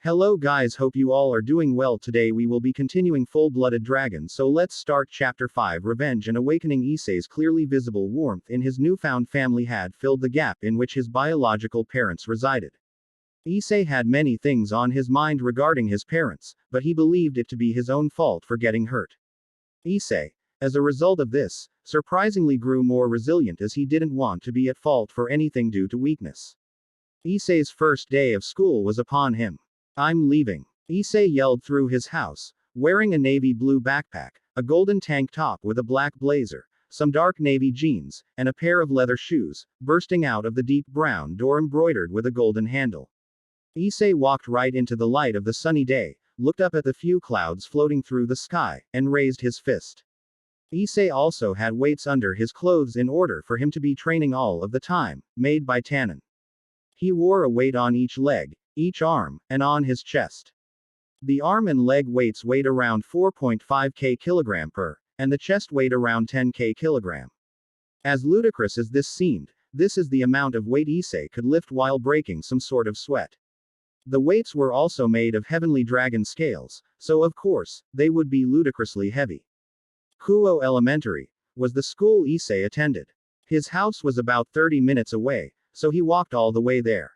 Hello guys, hope you all are doing well. Today we will be continuing Full-Blooded Dragon, so let's start Chapter 5. Revenge and Awakening. Issei's clearly visible warmth in his newfound family had filled the gap in which his biological parents resided. Issei had many things on his mind regarding his parents, but he believed it to be his own fault for getting hurt. Issei, as a result of this, surprisingly grew more resilient as he didn't want to be at fault for anything due to weakness. Issei's first day of school was upon him. "I'm leaving," Issei yelled through his house, wearing a navy blue backpack, a golden tank top with a black blazer, some dark navy jeans, and a pair of leather shoes, bursting out of the deep brown door embroidered with a golden handle. Issei walked right into the light of the sunny day, looked up at the few clouds floating through the sky, and raised his fist. Issei also had weights under his clothes in order for him to be training all of the time, made by tannin. He wore a weight on each leg, each arm, and on his chest. The arm and leg weights weighed around 4.5 kg per, and the chest weighed around 10 kg. As ludicrous as this seemed, this is the amount of weight Issei could lift while breaking some sort of sweat. The weights were also made of heavenly dragon scales, so of course, they would be ludicrously heavy. Kuo Elementary was the school Issei attended. His house was about 30 minutes away, so he walked all the way there.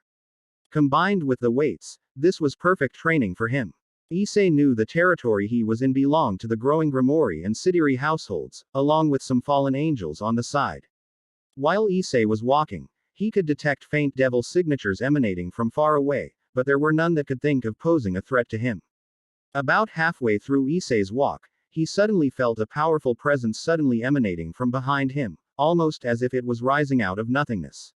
Combined with the weights, this was perfect training for him. Issei knew the territory he was in belonged to the growing Grimoire and Sidiri households, along with some fallen angels on the side. While Issei was walking, he could detect faint devil signatures emanating from far away, but there were none that could think of posing a threat to him. About halfway through Issei's walk, he suddenly felt a powerful presence suddenly emanating from behind him, almost as if it was rising out of nothingness.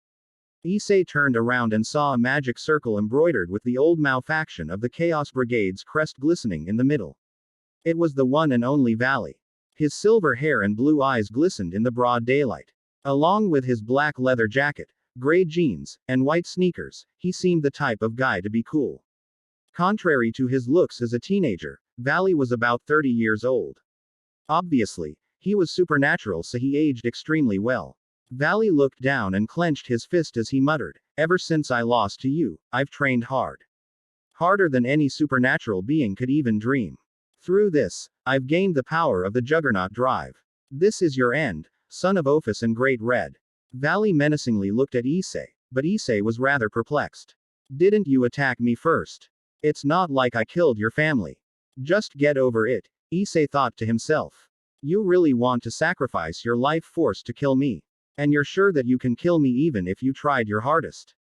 Issei turned around and saw a magic circle embroidered with the old malfaction of the Chaos Brigade's crest glistening in the middle. It was the one and only Valley. His silver hair and blue eyes glistened in the broad daylight. Along with his black leather jacket, gray jeans, and white sneakers, he seemed the type of guy to be cool. Contrary to his looks as a teenager, Valley was about 30 years old. Obviously, he was supernatural, so he aged extremely well. Valley looked down and clenched his fist as he muttered, "Ever since I lost to you, I've trained hard. Harder than any supernatural being could even dream. Through this, I've gained the power of the Juggernaut Drive. This is your end, son of Ophis and Great Red." Valley menacingly looked at Issei, but Issei was rather perplexed. "Didn't you attack me first? It's not like I killed your family. Just get over it," Issei thought to himself. "You really want to sacrifice your life force to kill me? And you're sure that you can kill me even if you tried your hardest?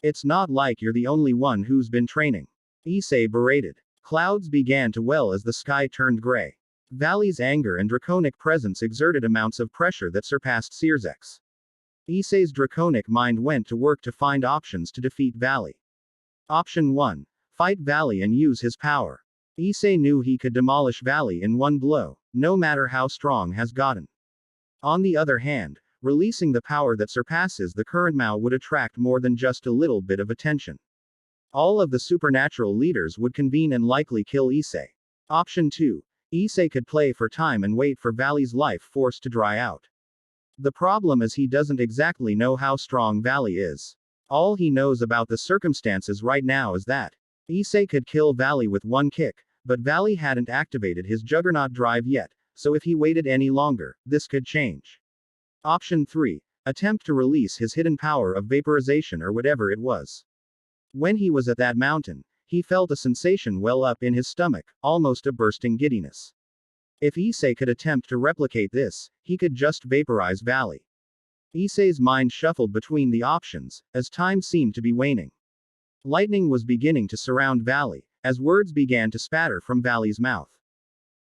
It's not like you're the only one who's been training," Issei berated. Clouds began to well as the sky turned gray. Valley's anger and draconic presence exerted amounts of pressure that surpassed Searzek's. Issei's draconic mind went to work to find options to defeat Valley. Option 1. Fight Valley and use his power. Issei knew he could demolish Valley in one blow, no matter how strong has gotten. On the other hand, releasing the power that surpasses the current Mao would attract more than just a little bit of attention. All of the supernatural leaders would convene and likely kill Issei. Option 2. Issei could play for time and wait for Valley's life force to dry out. The problem is he doesn't exactly know how strong Valley is. All he knows about the circumstances right now is that Issei could kill Valley with one kick, but Valley hadn't activated his Juggernaut Drive yet, so if he waited any longer, this could change. Option 3. Attempt to release his hidden power of vaporization or whatever it was. When he was at that mountain, he felt a sensation well up in his stomach, almost a bursting giddiness. If Issei could attempt to replicate this, he could just vaporize Valley. Issei's mind shuffled between the options, as time seemed to be waning. Lightning was beginning to surround Valley, as words began to spatter from Valley's mouth.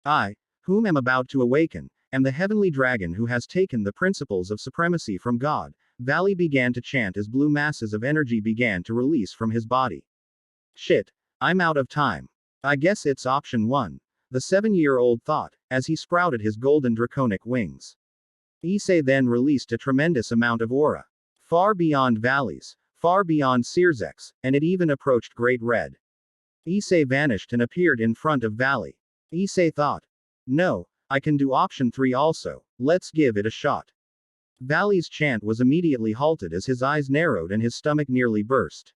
"I, whom am about to awaken, am the heavenly dragon who has taken the principles of supremacy from God," Valley began to chant as blue masses of energy began to release from his body. "Shit, I'm out of time. I guess it's option 1, the 7-year-old thought, as he sprouted his golden draconic wings. Issei then released a tremendous amount of aura. Far beyond Valley's, far beyond Searzek's, and it even approached Great Red. Issei vanished and appeared in front of Valley. Issei thought, "No, I can do option 3 also, let's give it a shot." Valley's chant was immediately halted as his eyes narrowed and his stomach nearly burst.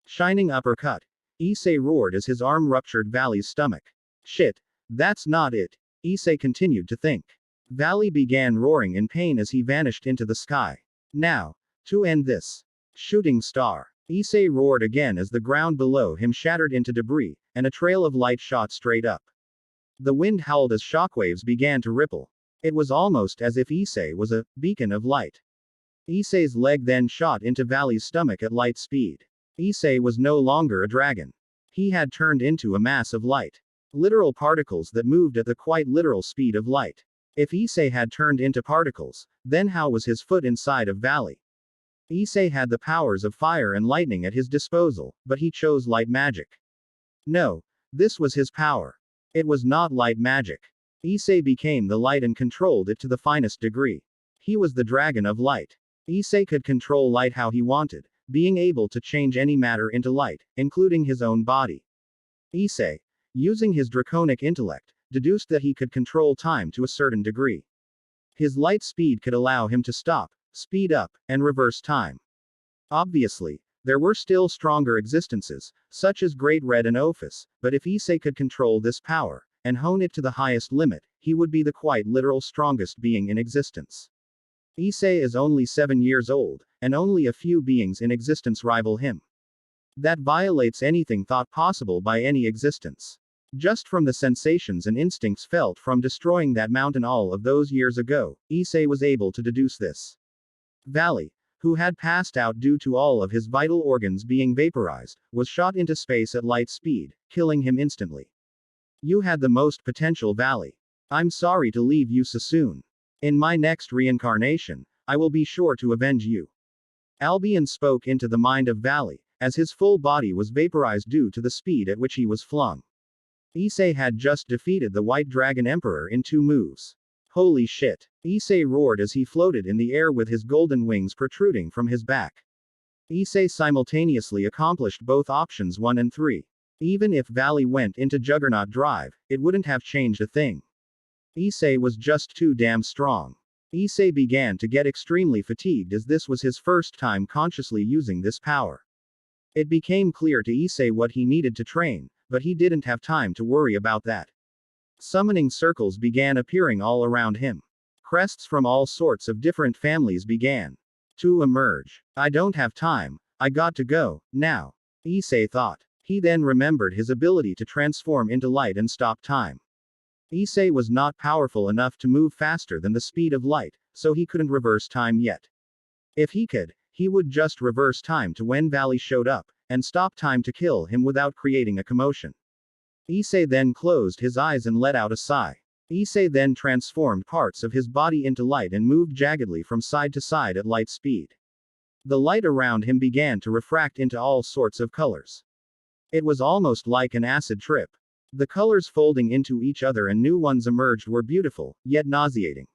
Shining uppercut. Issei roared as his arm ruptured Valley's stomach. Shit. That's not it. Issei continued to think. Valley began roaring in pain as he vanished into the sky. Now. To end this. Shooting star. Issei roared again as the ground below him shattered into debris, and a trail of light shot straight up. The wind howled as shockwaves began to ripple. It was almost as if Issei was a beacon of light. Issei's leg then shot into Valley's stomach at light speed. Issei was no longer a dragon. He had turned into a mass of light. Literal particles that moved at the quite literal speed of light. If Issei had turned into particles, then how was his foot inside of Valley? Issei had the powers of fire and lightning at his disposal, but he chose light magic. No. This was his power. It was not light magic. Issei became the light and controlled it to the finest degree. He was the dragon of light. Issei could control light how he wanted, being able to change any matter into light, including his own body. Issei, using his draconic intellect, deduced that he could control time to a certain degree. His light speed could allow him to stop, speed up, and reverse time. Obviously, there were still stronger existences, such as Great Red and Ophis, but if Issei could control this power, and hone it to the highest limit, he would be the quite literal strongest being in existence. Issei is only 7 years old, and only a few beings in existence rival him. That violates anything thought possible by any existence. Just from the sensations and instincts felt from destroying that mountain all of those years ago, Issei was able to deduce this. Valley, who had passed out due to all of his vital organs being vaporized, was shot into space at light speed, killing him instantly. You had the most potential, Valley. I'm sorry to leave you so soon. In my next reincarnation, I will be sure to avenge you. Albion spoke into the mind of Valley, as his full body was vaporized due to the speed at which he was flung. Issei had just defeated the White Dragon Emperor in 2 moves. Holy shit. Issei roared as he floated in the air with his golden wings protruding from his back. Issei simultaneously accomplished both options 1 and 3. Even if Valley went into Juggernaut Drive, it wouldn't have changed a thing. Issei was just too damn strong. Issei began to get extremely fatigued as this was his first time consciously using this power. It became clear to Issei what he needed to train, but he didn't have time to worry about that. Summoning circles began appearing all around him. Crests from all sorts of different families began to emerge. I don't have time, I got to go, now. Issei thought. He then remembered his ability to transform into light and stop time. Issei was not powerful enough to move faster than the speed of light, so he couldn't reverse time yet. If he could, he would just reverse time to when Valley showed up, and stop time to kill him without creating a commotion. Issei then closed his eyes and let out a sigh. Issei then transformed parts of his body into light and moved jaggedly from side to side at light speed. The light around him began to refract into all sorts of colors. It was almost like an acid trip. The colors folding into each other and new ones emerged were beautiful, yet nauseating.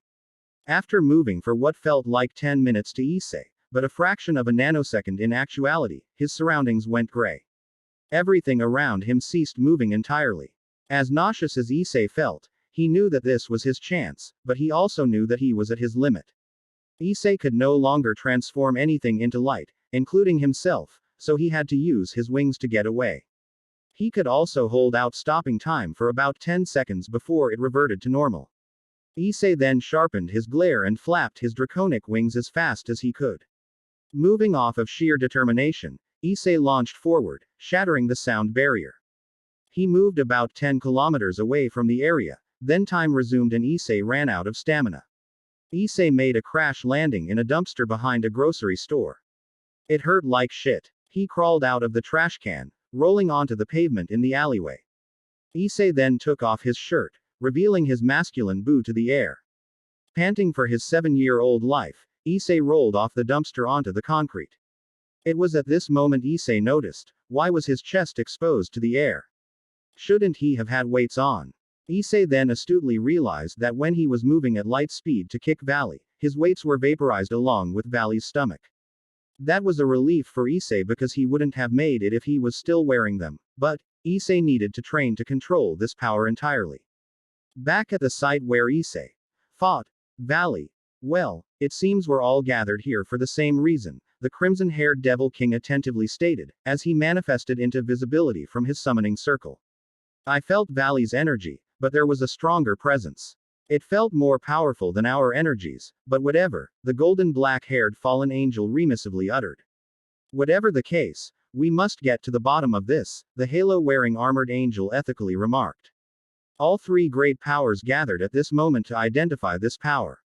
After moving for what felt like 10 minutes to Issei, but a fraction of a nanosecond in actuality, his surroundings went gray. Everything around him ceased moving entirely. As nauseous as Issei felt, he knew that this was his chance, but he also knew that he was at his limit. Issei could no longer transform anything into light, including himself, so he had to use his wings to get away. He could also hold out stopping time for about 10 seconds before it reverted to normal. Issei then sharpened his glare and flapped his draconic wings as fast as he could. Moving off of sheer determination, Issei launched forward, shattering the sound barrier. He moved about 10 kilometers away from the area, then time resumed and Issei ran out of stamina. Issei made a crash landing in a dumpster behind a grocery store. It hurt like shit. He crawled out of the trash can, rolling onto the pavement in the alleyway. Issei then took off his shirt, revealing his masculine boot to the air. Panting for his 7-year-old life, Issei rolled off the dumpster onto the concrete. It was at this moment Issei noticed, why was his chest exposed to the air? Shouldn't he have had weights on? Issei then astutely realized that when he was moving at light speed to kick Valley, his weights were vaporized along with Valley's stomach. That was a relief for Issei because he wouldn't have made it if he was still wearing them, but Issei needed to train to control this power entirely. Back at the site where Issei fought Valley, well, it seems we're all gathered here for the same reason, the crimson-haired Devil King attentively stated, as he manifested into visibility from his summoning circle. I felt Valley's energy, but there was a stronger presence. It felt more powerful than our energies, but whatever, the golden black-haired fallen angel remissively uttered. Whatever the case, we must get to the bottom of this, the halo-wearing armored angel ethically remarked. All three great powers gathered at this moment to identify this power.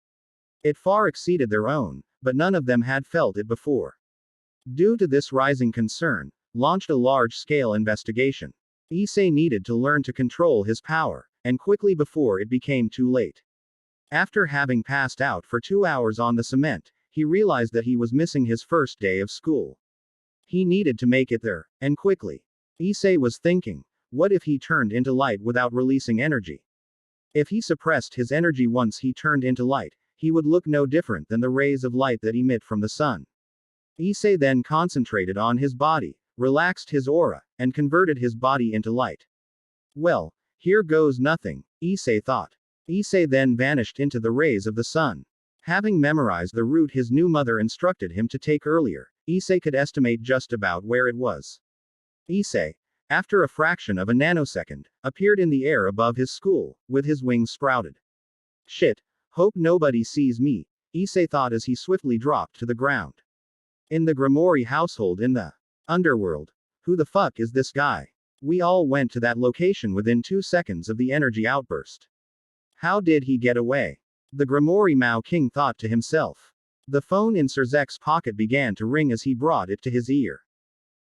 It far exceeded their own, but none of them had felt it before. Due to this rising concern, launched a large-scale investigation. Issei needed to learn to control his power, and quickly before it became too late. After having passed out for 2 hours on the cement, he realized that he was missing his first day of school. He needed to make it there, and quickly. Issei was thinking, what if he turned into light without releasing energy? If he suppressed his energy once he turned into light, he would look no different than the rays of light that emit from the sun. Issei then concentrated on his body, relaxed his aura, and converted his body into light. Well, here goes nothing, Issei thought. Issei then vanished into the rays of the sun. Having memorized the route his new mother instructed him to take earlier, Issei could estimate just about where it was. Issei, after a fraction of a nanosecond, appeared in the air above his school, with his wings sprouted. Shit, hope nobody sees me, Issei thought as he swiftly dropped to the ground. In the Grimoire household in the underworld. Who the fuck is this guy? We all went to that location within 2 seconds of the energy outburst. How did he get away? The Grimoire Mao King thought to himself. The phone in Serzek's pocket began to ring as he brought it to his ear.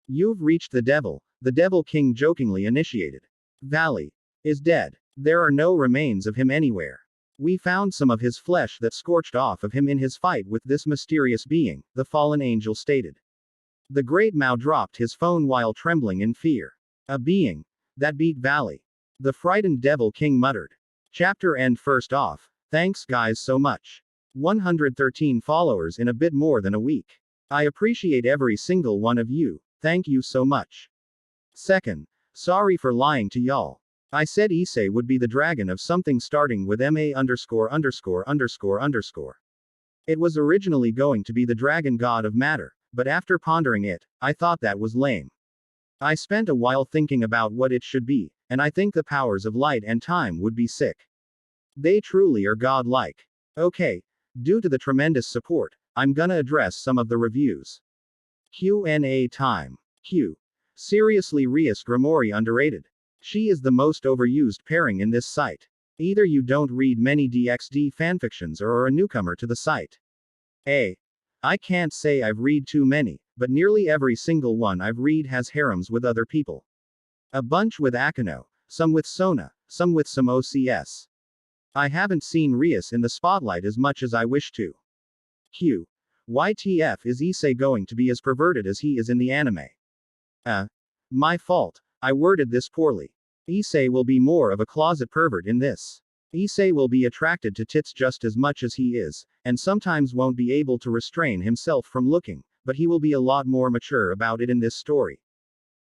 You've reached the Devil King jokingly initiated. Valley is dead. There are no remains of him anywhere. We found some of his flesh that scorched off of him in his fight with this mysterious being, the fallen angel stated. The great Mao dropped his phone while trembling in fear. A being that beat Valley. The frightened Devil King muttered. Chapter end. First off, thanks guys so much. 113 followers in a bit more than a week. I appreciate every single one of you, thank you so much. Second, sorry for lying to y'all. I said Issei would be the dragon of something starting with MA ______. It was originally going to be the dragon god of matter, but after pondering it, I thought that was lame. I spent a while thinking about what it should be, and I think the powers of light and time would be sick. They truly are godlike. Okay, due to the tremendous support, I'm gonna address some of the reviews. Q&A time. Q. Seriously, Rias Grimoire underrated. She is the most overused pairing in this site. Either you don't read many DxD fanfictions or are a newcomer to the site. A. I can't say I've read too many, but nearly every single one I've read has harems with other people. A bunch with Akano, some with Sona, some with some OCS. I haven't seen Rias in the spotlight as much as I wish to. Q. YTF is Issei going to be as perverted as he is in the anime? My fault, I worded this poorly. Issei will be more of a closet pervert in this. Issei will be attracted to tits just as much as he is, and sometimes won't be able to restrain himself from looking, but he will be a lot more mature about it in this story.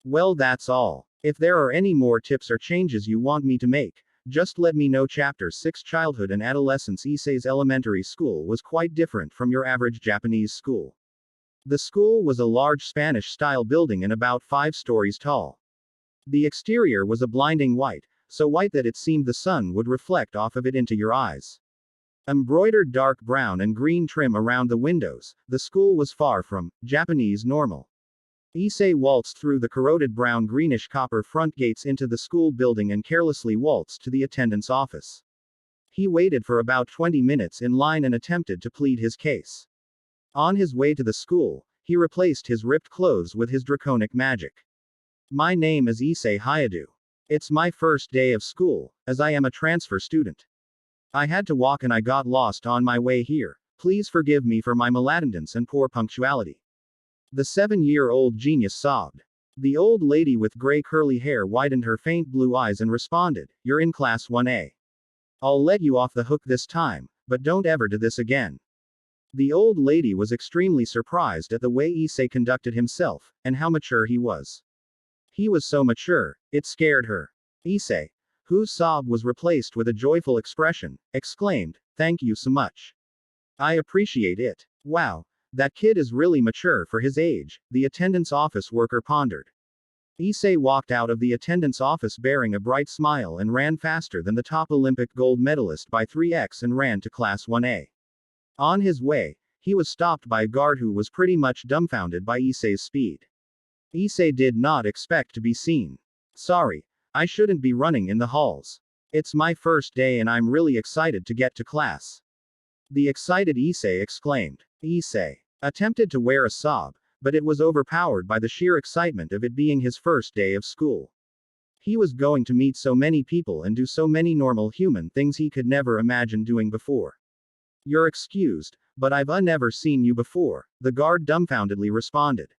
Well, that's all. If there are any more tips or changes you want me to make, just let me know. Chapter 6 Childhood and Adolescence. Issei's elementary school was quite different from your average Japanese school. The school was a large Spanish-style building and about 5 stories tall. The exterior was a blinding white, so white that it seemed the sun would reflect off of it into your eyes. Embroidered dark brown and green trim around the windows, the school was far from Japanese normal. Issei waltzed through the corroded brown greenish copper front gates into the school building and carelessly waltzed to the attendant's office. He waited for about 20 minutes in line and attempted to plead his case. On his way to the school, he replaced his ripped clothes with his draconic magic. My name is Issei Hayadu. It's my first day of school, as I am a transfer student. I had to walk and I got lost on my way here. Please forgive me for my malattendance and poor punctuality. The 7-year-old genius sobbed. The old lady with gray curly hair widened her faint blue eyes and responded, You're in class 1A. I'll let you off the hook this time, but don't ever do this again. The old lady was extremely surprised at the way Issei conducted himself, and how mature he was. He was so mature, it scared her. Issei, whose sob was replaced with a joyful expression, exclaimed, Thank you so much. I appreciate it. Wow, That kid is really mature for his age, the attendance office worker pondered. Issei walked out of the attendance office bearing a bright smile and ran faster than the top Olympic gold medalist by 3x and ran to Class 1A. On his way, he was stopped by a guard who was pretty much dumbfounded by Issei's speed. Issei did not expect to be seen. Sorry, I shouldn't be running in the halls. It's my first day and I'm really excited to get to class. The excited Issei exclaimed. Issei attempted to wear a sob, but it was overpowered by the sheer excitement of it being his first day of school. He was going to meet so many people and do so many normal human things he could never imagine doing before. You're excused, but I've never seen you before, the guard dumbfoundedly responded.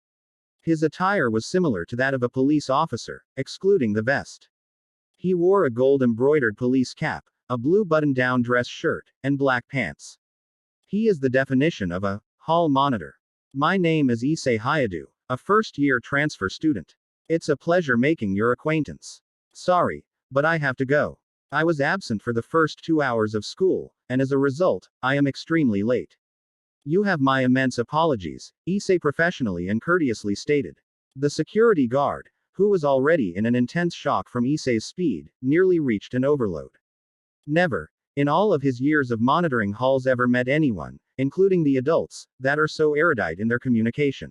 His attire was similar to that of a police officer, excluding the vest. He wore a gold-embroidered police cap, a blue button-down dress shirt, and black pants. He is the definition of a hall monitor. My name is Issei Hayadu, a first-year transfer student. It's a pleasure making your acquaintance. Sorry, but I have to go. I was absent for the first 2 hours of school, and as a result, I am extremely late. You have my immense apologies, Issei professionally and courteously stated. The security guard, who was already in an intense shock from Issei's speed, nearly reached an overload. Never, in all of his years of monitoring halls, ever met anyone, including the adults, that are so erudite in their communication.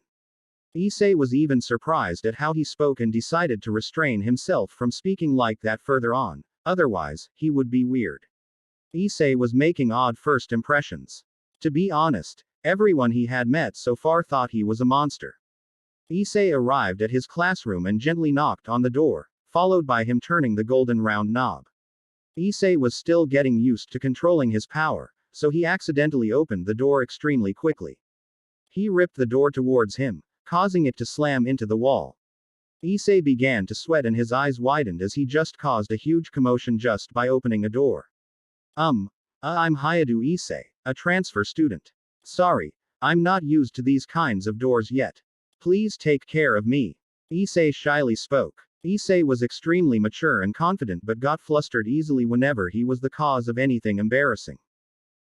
Issei was even surprised at how he spoke and decided to restrain himself from speaking like that further on, otherwise, he would be weird. Issei was making odd first impressions. To be honest, everyone he had met so far thought he was a monster. Issei arrived at his classroom and gently knocked on the door, followed by him turning the golden round knob. Issei was still getting used to controlling his power, so he accidentally opened the door extremely quickly. He ripped the door towards him, causing it to slam into the wall. Issei began to sweat and his eyes widened as he just caused a huge commotion just by opening a door. I'm Hayadu Issei, a transfer student. Sorry, I'm not used to these kinds of doors yet. Please take care of me. Issei shyly spoke. Issei was extremely mature and confident but got flustered easily whenever he was the cause of anything embarrassing.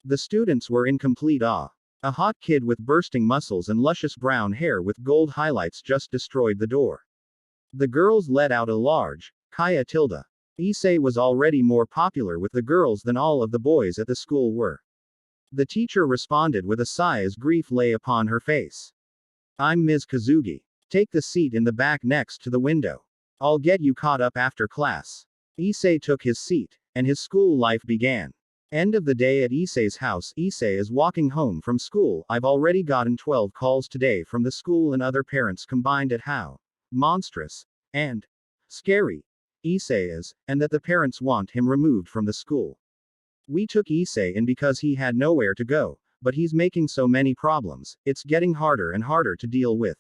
The students were in complete awe. A hot kid with bursting muscles and luscious brown hair with gold highlights just destroyed the door. The girls let out a large, Kaya tilde. Issei was already more popular with the girls than all of the boys at the school were. The teacher responded with a sigh as grief lay upon her face. I'm Ms. Kazugi. Take the seat in the back next to the window. I'll get you caught up after class. Issei took his seat, and his school life began. End of the day at Issei's house. Issei is walking home from school. I've already gotten 12 calls today from the school and other parents combined at how monstrous and scary Issei is, and that the parents want him removed from the school. We took Issei in because he had nowhere to go, but he's making so many problems, it's getting harder and harder to deal with.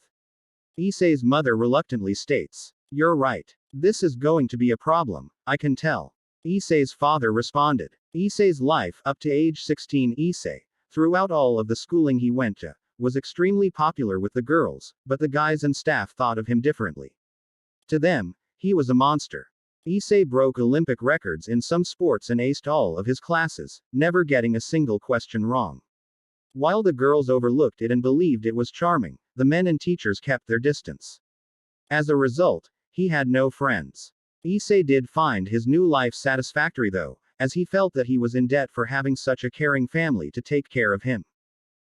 Issei's mother reluctantly states. You're right. This is going to be a problem, I can tell. Issei's father responded. Issei's life up to age 16. Issei, throughout all of the schooling he went to, was extremely popular with the girls, but the guys and staff thought of him differently. To them, he was a monster. Issei broke Olympic records in some sports and aced all of his classes, never getting a single question wrong. While the girls overlooked it and believed it was charming, the men and teachers kept their distance. As a result, he had no friends. Issei did find his new life satisfactory though, as he felt that he was in debt for having such a caring family to take care of him.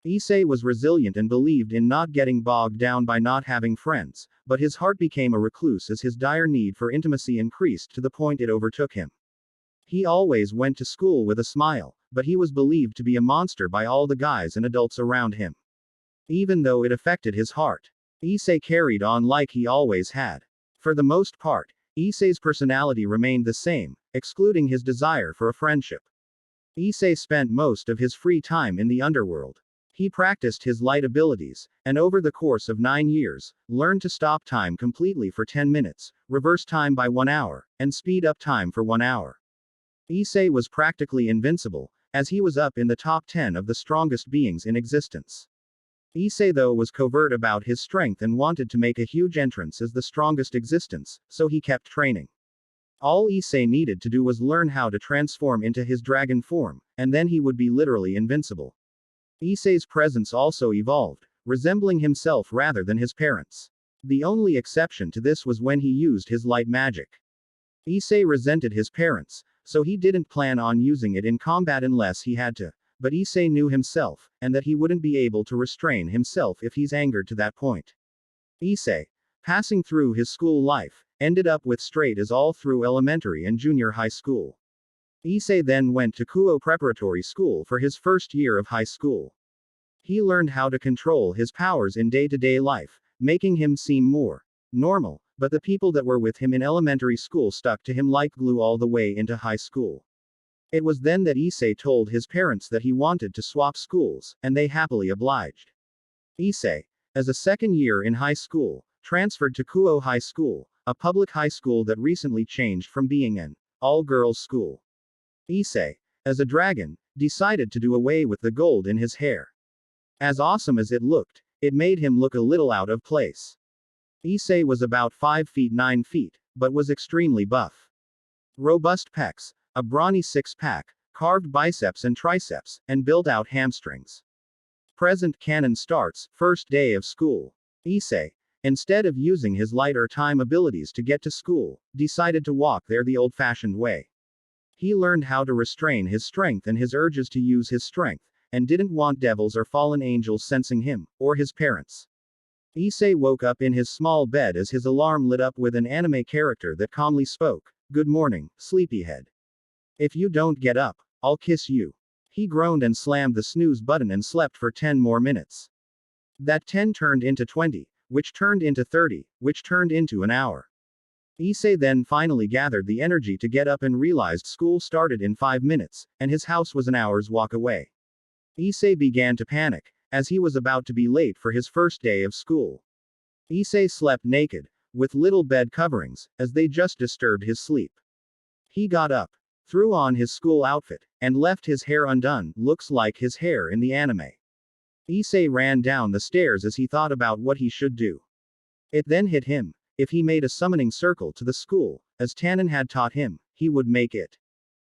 Issei was resilient and believed in not getting bogged down by not having friends, but his heart became a recluse as his dire need for intimacy increased to the point it overtook him. He always went to school with a smile, but he was believed to be a monster by all the guys and adults around him. Even though it affected his heart, Issei carried on like he always had. For the most part, Issei's personality remained the same, excluding his desire for a friendship. Issei spent most of his free time in the underworld. He practiced his light abilities, and over the course of 9 years, learned to stop time completely for 10 minutes, reverse time by 1 hour, and speed up time for 1 hour. Issei was practically invincible, as he was up in the top 10 of the strongest beings in existence. Issei though was covert about his strength and wanted to make a huge entrance as the strongest existence, so he kept training. All Issei needed to do was learn how to transform into his dragon form, and then he would be literally invincible. Issei's presence also evolved, resembling himself rather than his parents. The only exception to this was when he used his light magic. Issei resented his parents, so he didn't plan on using it in combat unless he had to. But Issei knew himself, and that he wouldn't be able to restrain himself if he's angered to that point. Issei, passing through his school life, ended up with straight A's all through elementary and junior high school. Issei then went to Kuo Preparatory School for his first year of high school. He learned how to control his powers in day-to-day life, making him seem more normal, but the people that were with him in elementary school stuck to him like glue all the way into high school. It was then that Issei told his parents that he wanted to swap schools, and they happily obliged. Issei, as a second year in high school, transferred to Kuo High School, a public high school that recently changed from being an all-girls school. Issei, as a dragon, decided to do away with the gold in his hair. As awesome as it looked, it made him look a little out of place. Issei was about 5 feet 9 feet, but was extremely buff. Robust pecs, a brawny six-pack, carved biceps and triceps, and built-out hamstrings. Present canon starts, first day of school. Issei, instead of using his light or time abilities to get to school, decided to walk there the old-fashioned way. He learned how to restrain his strength and his urges to use his strength, and didn't want devils or fallen angels sensing him, or his parents. Issei woke up in his small bed as his alarm lit up with an anime character that calmly spoke, "Good morning, sleepyhead. If you don't get up, I'll kiss you." He groaned and slammed the snooze button and slept for 10 more minutes. That 10 turned into 20, which turned into 30, which turned into an hour. Issei then finally gathered the energy to get up and realized school started in 5 minutes, and his house was an hour's walk away. Issei began to panic, as he was about to be late for his first day of school. Issei slept naked, with little bed coverings, as they just disturbed his sleep. He got up, threw on his school outfit, and left his hair undone, looks like his hair in the anime. Issei ran down the stairs as he thought about what he should do. It then hit him. If he made a summoning circle to the school, as Tannen had taught him, he would make it.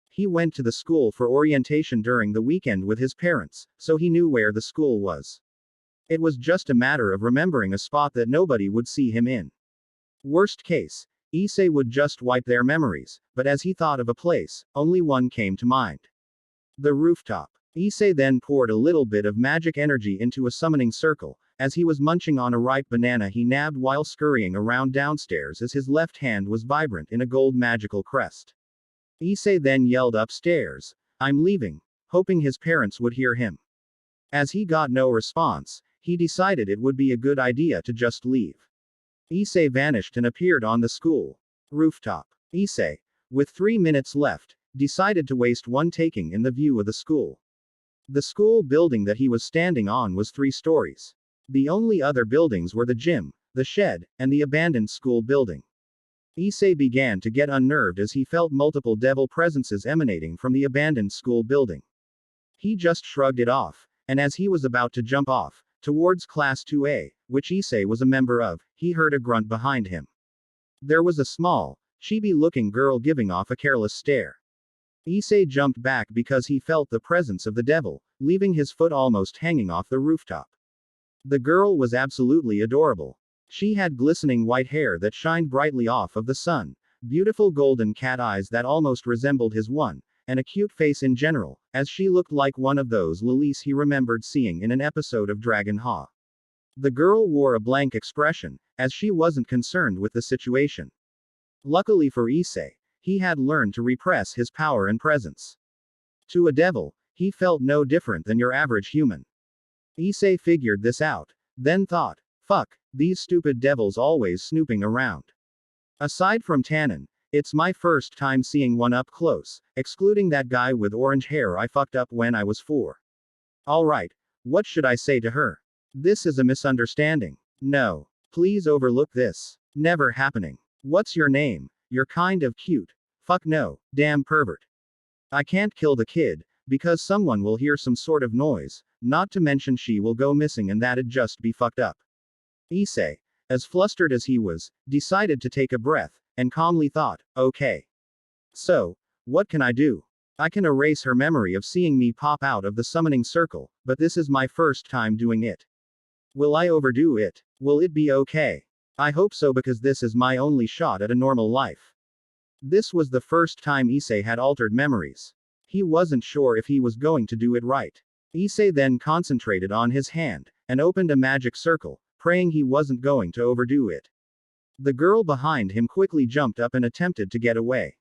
He went to the school for orientation during the weekend with his parents, so he knew where the school was. It was just a matter of remembering a spot that nobody would see him in. Worst case, Issei would just wipe their memories, but as he thought of a place, only one came to mind. The rooftop. Issei then poured a little bit of magic energy into a summoning circle. As he was munching on a ripe banana he nabbed while scurrying around downstairs as his left hand was vibrant in a gold magical crest. Issei then yelled upstairs, "I'm leaving," hoping his parents would hear him. As he got no response, he decided it would be a good idea to just leave. Issei vanished and appeared on the school rooftop. Issei, with 3 minutes left, decided to waste one taking in the view of the school. The school building that he was standing on was 3 stories. The only other buildings were the gym, the shed, and the abandoned school building. Issei began to get unnerved as he felt multiple devil presences emanating from the abandoned school building. He just shrugged it off, and as he was about to jump off, towards Class 2A, which Issei was a member of, he heard a grunt behind him. There was a small, chibi-looking girl giving off a careless stare. Issei jumped back because he felt the presence of the devil, leaving his foot almost hanging off the rooftop. The girl was absolutely adorable. She had glistening white hair that shined brightly off of the sun, beautiful golden cat eyes that almost resembled his one, and a cute face in general, as she looked like one of those lilies he remembered seeing in an episode of Dragon Ha. The girl wore a blank expression, as she wasn't concerned with the situation. Luckily for Issei, he had learned to repress his power and presence. To a devil, he felt no different than your average human. Issei figured this out, then thought, "Fuck, these stupid devils always snooping around." Aside from Tannen, it's my first time seeing one up close, excluding that guy with orange hair I fucked up when I was 4. Alright, what should I say to her? This is a misunderstanding. No. Please overlook this. Never happening. What's your name? You're kind of cute. Fuck no, damn pervert. I can't kill the kid, because someone will hear some sort of noise, not to mention she will go missing and that'd just be fucked up. Issei, as flustered as he was, decided to take a breath, and calmly thought, okay. So, what can I do? I can erase her memory of seeing me pop out of the summoning circle, but this is my first time doing it. Will I overdo it? Will it be okay? I hope so because this is my only shot at a normal life. This was the first time Issei had altered memories. He wasn't sure if he was going to do it right. Issei then concentrated on his hand, and opened a magic circle, praying he wasn't going to overdo it. The girl behind him quickly jumped up and attempted to get away.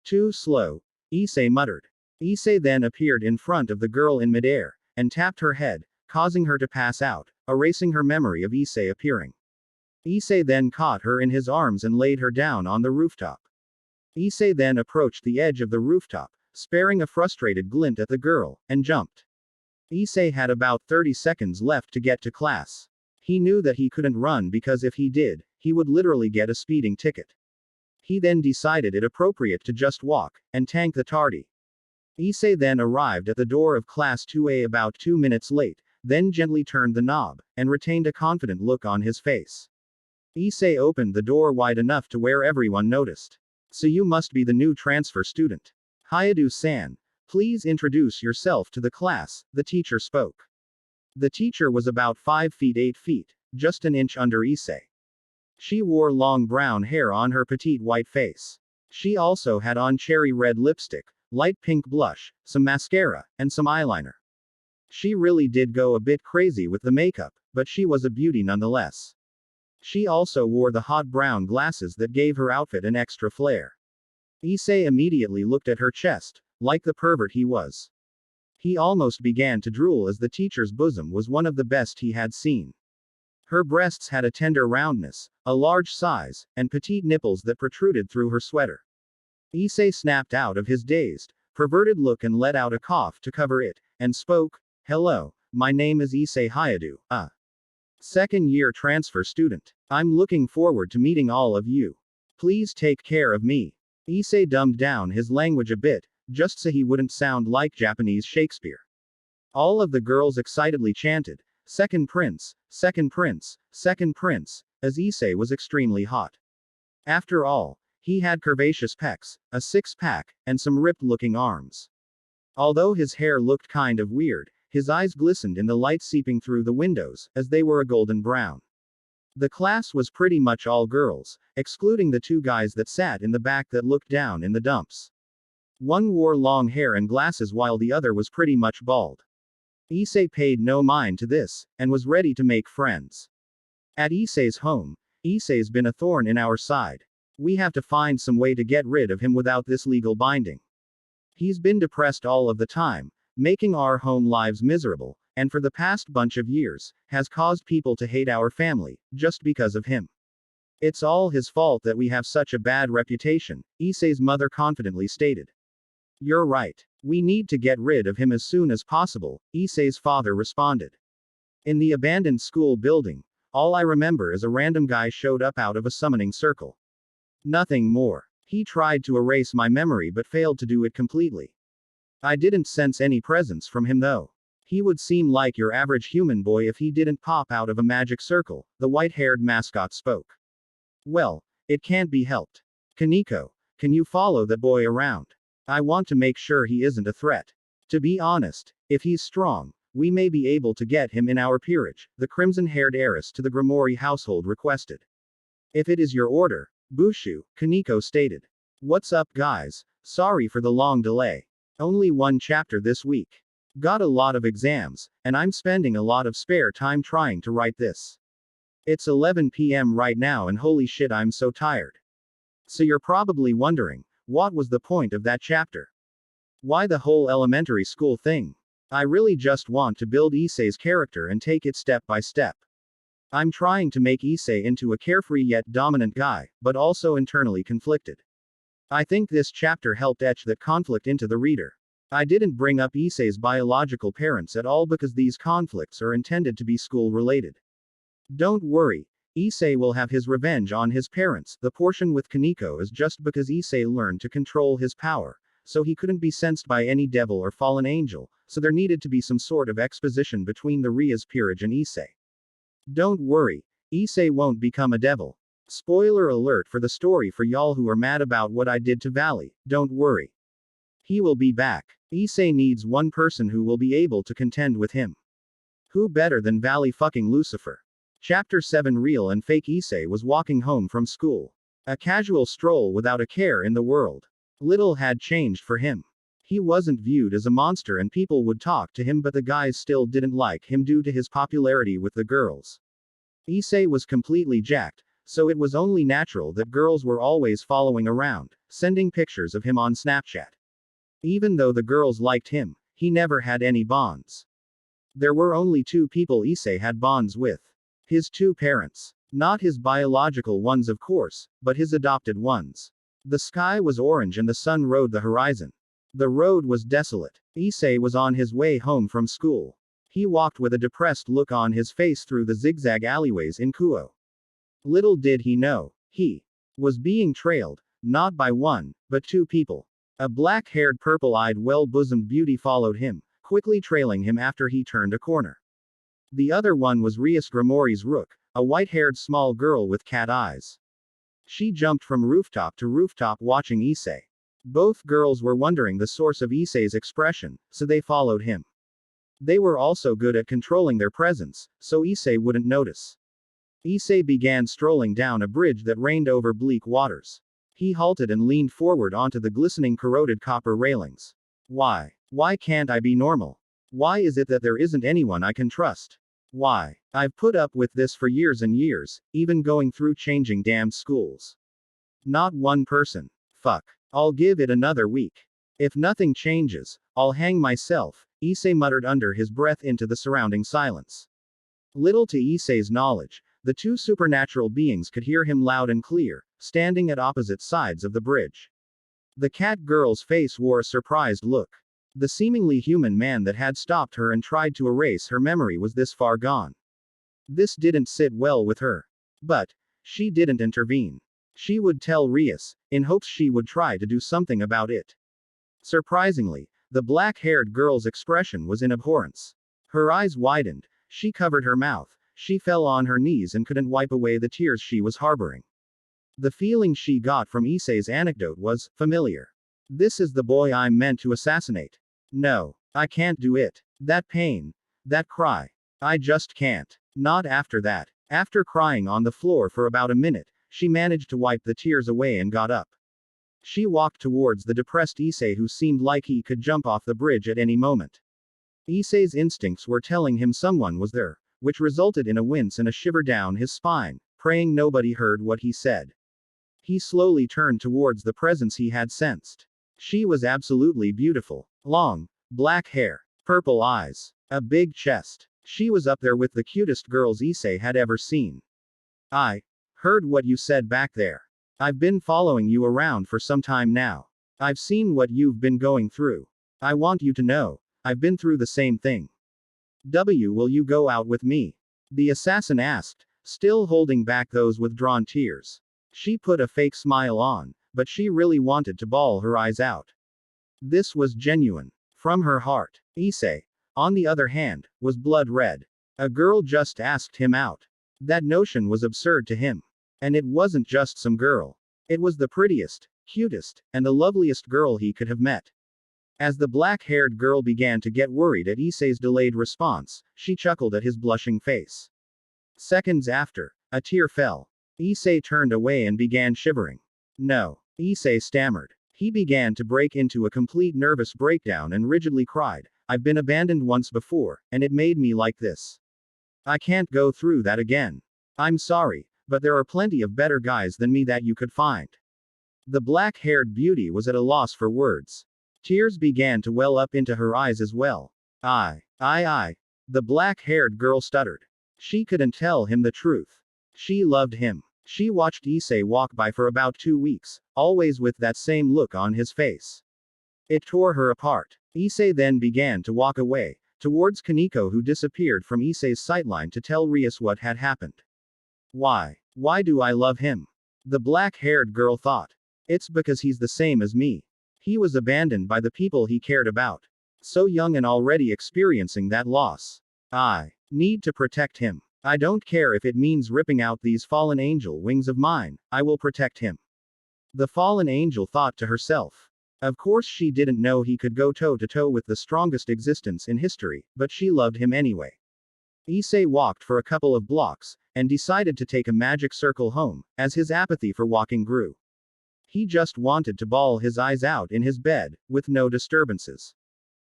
Too slow, Issei muttered. Issei then appeared in front of the girl in midair, and tapped her head, causing her to pass out, erasing her memory of Issei appearing. Issei then caught her in his arms and laid her down on the rooftop. Issei then approached the edge of the rooftop, sparing a frustrated glint at the girl, and jumped. Issei had about 30 seconds left to get to class. He knew that he couldn't run because if he did, he would literally get a speeding ticket. He then decided it appropriate to just walk, and tank the tardy. Issei then arrived at the door of Class 2A about 2 minutes late, then gently turned the knob, and retained a confident look on his face. Issei opened the door wide enough to where everyone noticed. So you must be the new transfer student. Hayadu-san, please introduce yourself to the class, the teacher spoke. The teacher was about 5 feet 8 feet, just an inch under Issei. She wore long brown hair on her petite white face. She also had on cherry red lipstick, light pink blush, some mascara, and some eyeliner. She really did go a bit crazy with the makeup, but she was a beauty nonetheless. She also wore the hot brown glasses that gave her outfit an extra flair. Issei immediately looked at her chest, like the pervert he was. He almost began to drool as the teacher's bosom was one of the best he had seen. Her breasts had a tender roundness, a large size, and petite nipples that protruded through her sweater. Issei snapped out of his dazed, perverted look and let out a cough to cover it, and spoke, "Hello, my name is Issei Hayadu, a second-year transfer student. I'm looking forward to meeting all of you. Please take care of me." Issei dumbed down his language a bit, just so he wouldn't sound like Japanese Shakespeare. All of the girls excitedly chanted, "Second prince, second prince, second prince," as Issei was extremely hot. After all, he had curvaceous pecs, a six-pack, and some ripped-looking arms. Although his hair looked kind of weird, his eyes glistened in the light seeping through the windows, as they were a golden brown. The class was pretty much all girls, excluding the 2 guys that sat in the back that looked down in the dumps. One wore long hair and glasses while the other was pretty much bald. Issei paid no mind to this, and was ready to make friends. At Issei's home, Issei's been a thorn in our side. We have to find some way to get rid of him without this legal binding. He's been depressed all of the time, making our home lives miserable, and for the past bunch of years, has caused people to hate our family, just because of him. It's all his fault that we have such a bad reputation, Issei's mother confidently stated. You're right. We need to get rid of him as soon as possible, Issei's father responded. In the abandoned school building, all I remember is a random guy showed up out of a summoning circle. Nothing more. He tried to erase my memory but failed to do it completely. I didn't sense any presence from him though. He would seem like your average human boy if he didn't pop out of a magic circle, the white-haired mascot spoke. Well, it can't be helped. Kaneko, can you follow that boy around? I want to make sure he isn't a threat. To be honest, if he's strong, we may be able to get him in our peerage, the crimson-haired heiress to the Grimoire household requested. If it is your order, Bushu, Kaneko stated. What's up guys, sorry for the long delay. Only 1 chapter this week. Got a lot of exams, and I'm spending a lot of spare time trying to write this. It's 11 p.m. right now and holy shit I'm so tired. So you're probably wondering, what was the point of that chapter? Why the whole elementary school thing? I really just want to build Issei's character and take it step by step. I'm trying to make Issei into a carefree yet dominant guy, but also internally conflicted. I think this chapter helped etch that conflict into the reader. I didn't bring up Issei's biological parents at all because these conflicts are intended to be school-related. Don't worry, Issei will have his revenge on his parents. The portion with Kaneko is just because Issei learned to control his power, so he couldn't be sensed by any devil or fallen angel, so there needed to be some sort of exposition between the Ria's peerage and Issei. Don't worry, Issei won't become a devil. Spoiler alert for the story for y'all who are mad about what I did to Valley, don't worry. He will be back. Issei needs one person who will be able to contend with him. Who better than Valley fucking Lucifer? Chapter 7 Real and fake Issei was walking home from school. A casual stroll without a care in the world. Little had changed for him. He wasn't viewed as a monster and people would talk to him, but the guys still didn't like him due to his popularity with the girls. Issei was completely jacked, so it was only natural that girls were always following around, sending pictures of him on Snapchat. Even though the girls liked him, he never had any bonds. There were only two people Issei had bonds with. His two parents. Not his biological ones, of course, but his adopted ones. The sky was orange and the sun rode the horizon. The road was desolate. Issei was on his way home from school. He walked with a depressed look on his face through the zigzag alleyways in Kuo. Little did he know, he was being trailed, not by one, but two people. A black-haired, purple-eyed, well-bosomed beauty followed him, quickly trailing him after he turned a corner. The other one was Rias Grimori's Rook, a white-haired small girl with cat eyes. She jumped from rooftop to rooftop watching Issei. Both girls were wondering the source of Issei's expression, so they followed him. They were also good at controlling their presence, so Issei wouldn't notice. Issei began strolling down a bridge that rained over bleak waters. He halted and leaned forward onto the glistening corroded copper railings. Why? Why can't I be normal? Why is it that there isn't anyone I can trust? Why? I've put up with this for years and years, even going through changing damned schools. Not one person. Fuck. I'll give it another week. If nothing changes, I'll hang myself, Issei muttered under his breath into the surrounding silence. Little to Issei's knowledge, the two supernatural beings could hear him loud and clear, standing at opposite sides of the bridge. The cat girl's face wore a surprised look. The seemingly human man that had stopped her and tried to erase her memory was this far gone. This didn't sit well with her. But she didn't intervene. She would tell Rias, in hopes she would try to do something about it. Surprisingly, the black-haired girl's expression was in abhorrence. Her eyes widened, she covered her mouth, she fell on her knees and couldn't wipe away the tears she was harboring. The feeling she got from Issei's anecdote was familiar. This is the boy I'm meant to assassinate. No, I can't do it. That pain. That cry. I just can't. Not after that. After crying on the floor for about a minute, she managed to wipe the tears away and got up. She walked towards the depressed Issei, who seemed like he could jump off the bridge at any moment. Issei's instincts were telling him someone was there, which resulted in a wince and a shiver down his spine, praying nobody heard what he said. He slowly turned towards the presence he had sensed. She was absolutely beautiful. Long, black hair, purple eyes, a big chest. She was up there with the cutest girls Issei had ever seen. I heard what you said back there. I've been following you around for some time now. I've seen what you've been going through. I want you to know, I've been through the same thing. Will you go out with me? The assassin asked, still holding back those withdrawn tears. She put a fake smile on, but she really wanted to bawl her eyes out. This was genuine. From her heart. Issei, on the other hand, was blood red. A girl just asked him out. That notion was absurd to him. And it wasn't just some girl. It was the prettiest, cutest, and the loveliest girl he could have met. As the black-haired girl began to get worried at Issei's delayed response, she chuckled at his blushing face. Seconds after, a tear fell. Issei turned away and began shivering. No. Issei stammered. He began to break into a complete nervous breakdown and rigidly cried, I've been abandoned once before, and it made me like this. I can't go through that again. I'm sorry, but there are plenty of better guys than me that you could find. The black-haired beauty was at a loss for words. Tears began to well up into her eyes as well. I. The black-haired girl stuttered. She couldn't tell him the truth. She loved him. She watched Issei walk by for about 2 weeks, always with that same look on his face. It tore her apart. Issei then began to walk away, towards Kaneko, who disappeared from Issei's sightline to tell Rias what had happened. Why? Why do I love him? The black-haired girl thought. It's because he's the same as me. He was abandoned by the people he cared about. So young and already experiencing that loss. I need to protect him. I don't care if it means ripping out these fallen angel wings of mine, I will protect him. The fallen angel thought to herself. Of course she didn't know he could go toe-to-toe with the strongest existence in history, but she loved him anyway. Issei walked for a couple of blocks, and decided to take a magic circle home, as his apathy for walking grew. He just wanted to bawl his eyes out in his bed, with no disturbances.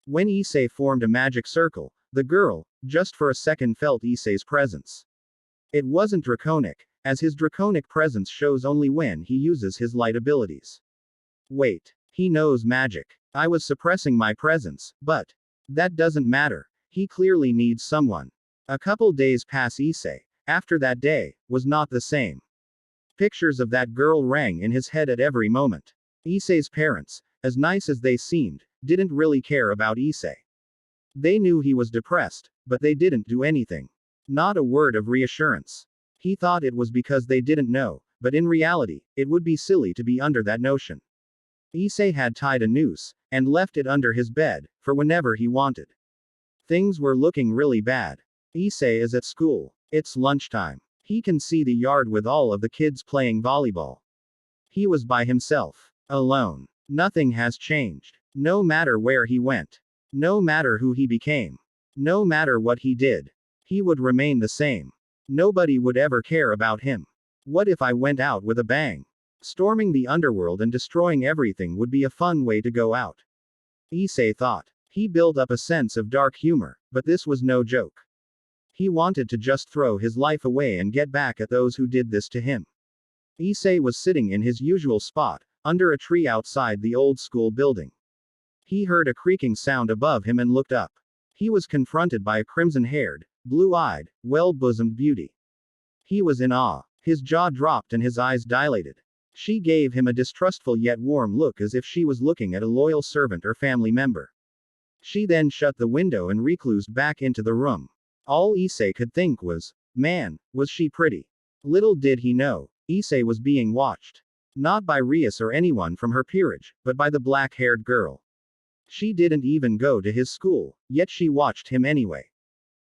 When Issei formed a magic circle, the girl, just for a second felt Issei's presence. It wasn't draconic, as his draconic presence shows only when he uses his light abilities. Wait. He knows magic. I was suppressing my presence, but that doesn't matter. He clearly needs someone. A couple days pass. Issei, after that day, was not the same. Pictures of that girl rang in his head at every moment. Issei's parents, as nice as they seemed, didn't really care about Issei. They knew he was depressed, but they didn't do anything. Not a word of reassurance. He thought it was because they didn't know, but in reality, it would be silly to be under that notion. Issei had tied a noose, and left it under his bed, for whenever he wanted. Things were looking really bad. Issei is at school. It's lunchtime. He can see the yard with all of the kids playing volleyball. He was by himself. Alone. Nothing has changed. No matter where he went. No matter who he became. No matter what he did. He would remain the same. Nobody would ever care about him. What if I went out with a bang? Storming the underworld and destroying everything would be a fun way to go out. Issei thought. He built up a sense of dark humor, but this was no joke. He wanted to just throw his life away and get back at those who did this to him. Issei was sitting in his usual spot, under a tree outside the old school building. He heard a creaking sound above him and looked up. He was confronted by a crimson-haired, blue-eyed, well-bosomed beauty. He was in awe. His jaw dropped and his eyes dilated. She gave him a distrustful yet warm look as if she was looking at a loyal servant or family member. She then shut the window and reclused back into the room. All Issei could think was, man, was she pretty. Little did he know, Issei was being watched. Not by Rias or anyone from her peerage, but by the black-haired girl. She didn't even go to his school, yet she watched him anyway.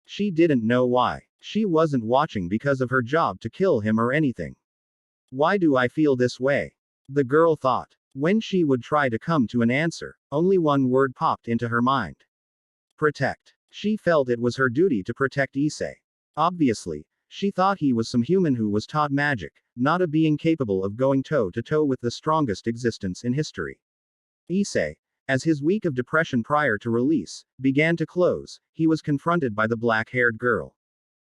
She didn't know why. She wasn't watching because of her job to kill him or anything. Why do I feel this way? The girl thought. When she would try to come to an answer, only one word popped into her mind. Protect. She felt it was her duty to protect Issei. Obviously, she thought he was some human who was taught magic, not a being capable of going toe-to-toe with the strongest existence in history. Issei, as his week of depression prior to release began to close, he was confronted by the black-haired girl.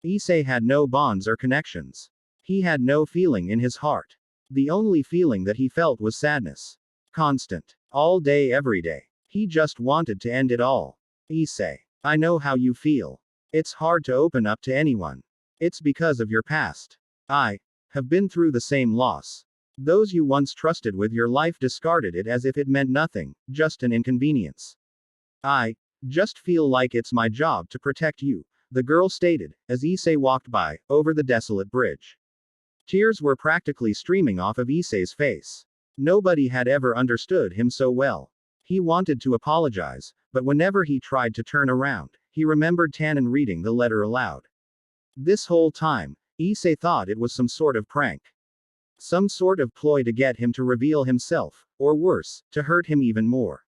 Issei had no bonds or connections. He had no feeling in his heart. The only feeling that he felt was sadness. Constant. All day every day. He just wanted to end it all. Issei. I know how you feel. It's hard to open up to anyone. It's because of your past. I have been through the same loss. Those you once trusted with your life discarded it as if it meant nothing, just an inconvenience. I just feel like it's my job to protect you, the girl stated, as Issei walked by, over the desolate bridge. Tears were practically streaming off of Issei's face. Nobody had ever understood him so well. He wanted to apologize, but whenever he tried to turn around, he remembered Tannen reading the letter aloud. This whole time, Issei thought it was some sort of prank. Some sort of ploy to get him to reveal himself, or worse, to hurt him even more.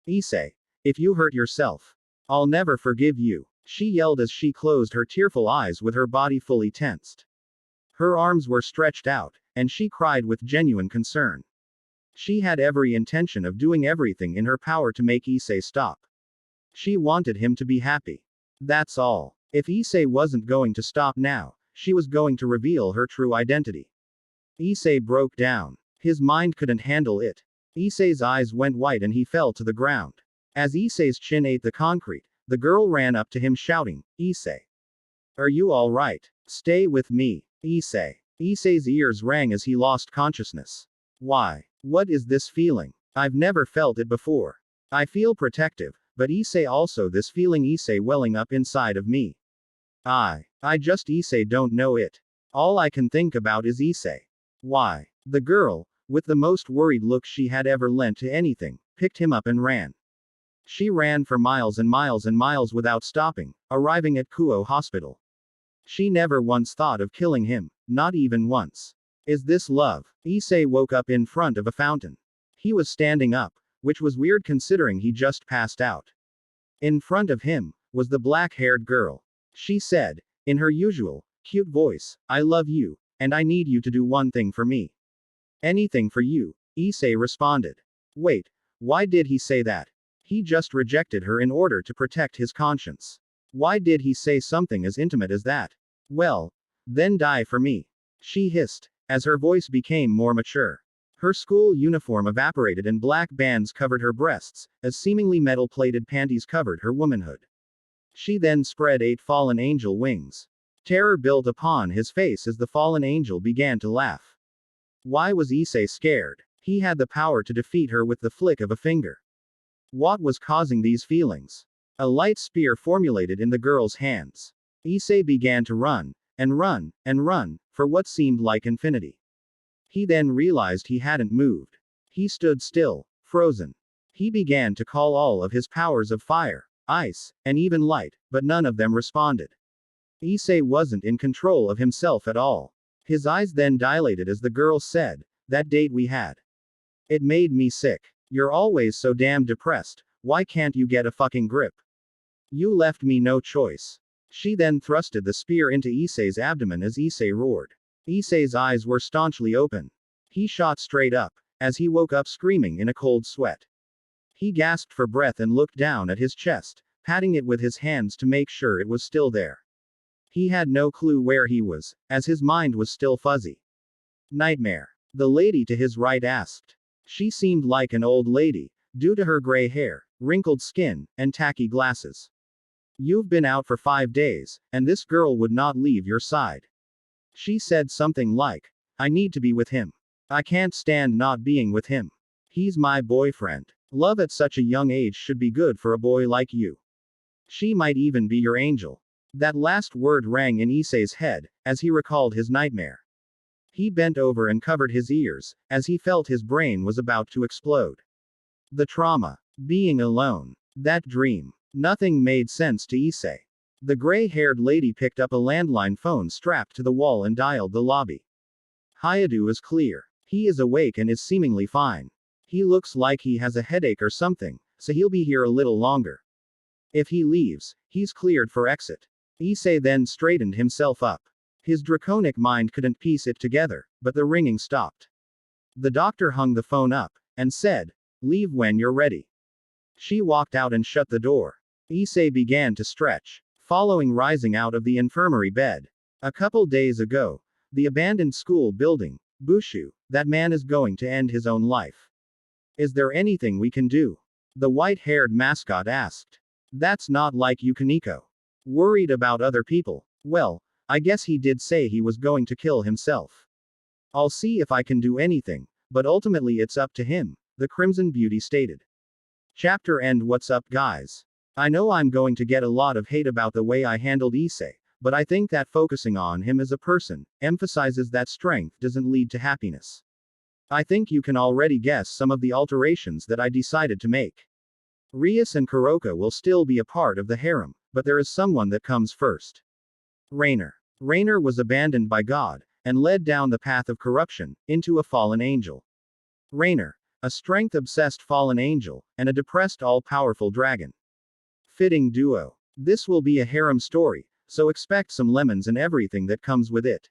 Issei, if you hurt yourself, I'll never forgive you, she yelled as she closed her tearful eyes with her body fully tensed. Her arms were stretched out, and she cried with genuine concern. She had every intention of doing everything in her power to make Issei stop. She wanted him to be happy. That's all. If Issei wasn't going to stop now, she was going to reveal her true identity. Issei broke down. His mind couldn't handle it. Issei's eyes went white and he fell to the ground. As Issei's chin ate the concrete, the girl ran up to him shouting, Issei. Are you all right? Stay with me. Issei. Issei's ears rang as he lost consciousness. Why? What is this feeling? I've never felt it before. I feel protective, but Issei also this feeling Issei welling up inside of me. I just Issei don't know it. All I can think about is Issei. Why? The girl, with the most worried look she had ever lent to anything, picked him up and ran. She ran for miles and miles and miles without stopping, arriving at Kuo Hospital. She never once thought of killing him, not even once. Is this love? Issei woke up in front of a fountain. He was standing up, which was weird considering he just passed out. In front of him was the black-haired girl. She said, in her usual, cute voice, I love you, and I need you to do one thing for me. Anything for you, Issei responded. Wait, why did he say that? He just rejected her in order to protect his conscience. Why did he say something as intimate as that? Well, then die for me. She hissed, as her voice became more mature. Her school uniform evaporated and black bands covered her breasts, as seemingly metal-plated panties covered her womanhood. She then spread 8 fallen angel wings. Terror built upon his face as the fallen angel began to laugh. Why was Issei scared? He had the power to defeat her with the flick of a finger. What was causing these feelings? A light spear formulated in the girl's hands. Issei began to run, and run, and run, for what seemed like infinity. He then realized he hadn't moved. He stood still, frozen. He began to call all of his powers of fire, ice, and even light, but none of them responded. Issei wasn't in control of himself at all. His eyes then dilated as the girl said, that date we had. It made me sick. You're always so damn depressed, why can't you get a fucking grip? You left me no choice. She then thrusted the spear into Issei's abdomen as Issei roared. Issei's eyes were staunchly open. He shot straight up, as he woke up screaming in a cold sweat. He gasped for breath and looked down at his chest, patting it with his hands to make sure it was still there. He had no clue where he was, as his mind was still fuzzy. Nightmare. The lady to his right asked. She seemed like an old lady, due to her gray hair, wrinkled skin, and tacky glasses. You've been out for 5 days, and this girl would not leave your side. She said something like, I need to be with him. I can't stand not being with him. He's my boyfriend. Love at such a young age should be good for a boy like you. She might even be your angel. That last word rang in Issei's head, as he recalled his nightmare. He bent over and covered his ears, as he felt his brain was about to explode. The trauma. Being alone. That dream. Nothing made sense to Issei. The gray-haired lady picked up a landline phone strapped to the wall and dialed the lobby. Hayadu is clear. He is awake and is seemingly fine. He looks like he has a headache or something, so he'll be here a little longer. If he leaves, he's cleared for exit. Issei then straightened himself up. His draconic mind couldn't piece it together, but the ringing stopped. The doctor hung the phone up, and said, leave when you're ready. She walked out and shut the door. Issei began to stretch, following rising out of the infirmary bed. A couple days ago, the abandoned school building, Bushu, that man is going to end his own life. Is there anything we can do? The white-haired mascot asked. That's not like you, Kaneko. Worried about other people. Well, I guess he did say he was going to kill himself. I'll see if I can do anything, but ultimately it's up to him, the Crimson Beauty stated. Chapter end. What's up, guys? I know I'm going to get a lot of hate about the way I handled Issei, but I think that focusing on him as a person emphasizes that strength doesn't lead to happiness. I think you can already guess some of the alterations that I decided to make. Rias and Kuroka will still be a part of the harem, but there is someone that comes first. Rainer. Rainer was abandoned by God, and led down the path of corruption, into a fallen angel. Rainer. A strength-obsessed fallen angel, and a depressed all-powerful dragon. Fitting duo. This will be a harem story, so expect some lemons and everything that comes with it.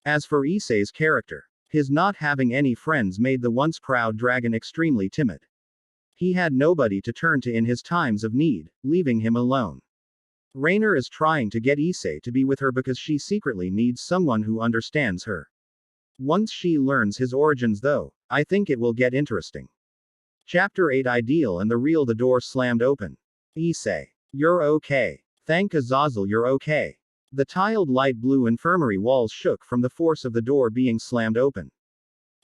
As for Issei's character, his not having any friends made the once proud dragon extremely timid. He had nobody to turn to in his times of need, leaving him alone. Rainer is trying to get Issei to be with her because she secretly needs someone who understands her. Once she learns his origins though, I think it will get interesting. Chapter 8. Ideal and the real. The door slammed open. Issei. You're okay. Thank Azazel you're okay. The tiled light blue infirmary walls shook from the force of the door being slammed open.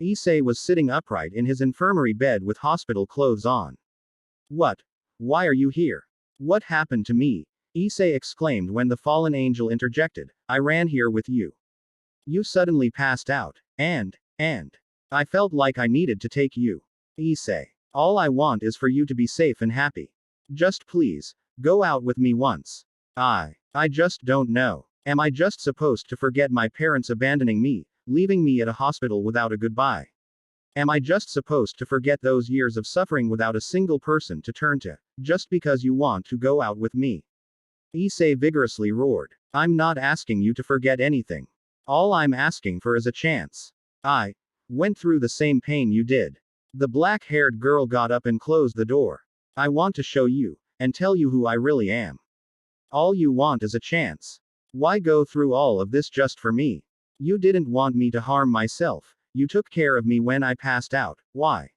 Issei was sitting upright in his infirmary bed with hospital clothes on. What? Why are you here? What happened to me? Issei exclaimed when the fallen angel interjected, I ran here with you. You suddenly passed out, and I felt like I needed to take you. Issei. All I want is for you to be safe and happy. Just please, go out with me once. I just don't know. Am I just supposed to forget my parents abandoning me, leaving me at a hospital without a goodbye? Am I just supposed to forget those years of suffering without a single person to turn to, just because you want to go out with me? Issei vigorously roared. I'm not asking you to forget anything. All I'm asking for is a chance. I went through the same pain you did. The black-haired girl got up and closed the door. I want to show you, and tell you who I really am. All you want is a chance. Why go through all of this just for me? You didn't want me to harm myself. You took care of me when I passed out. Why?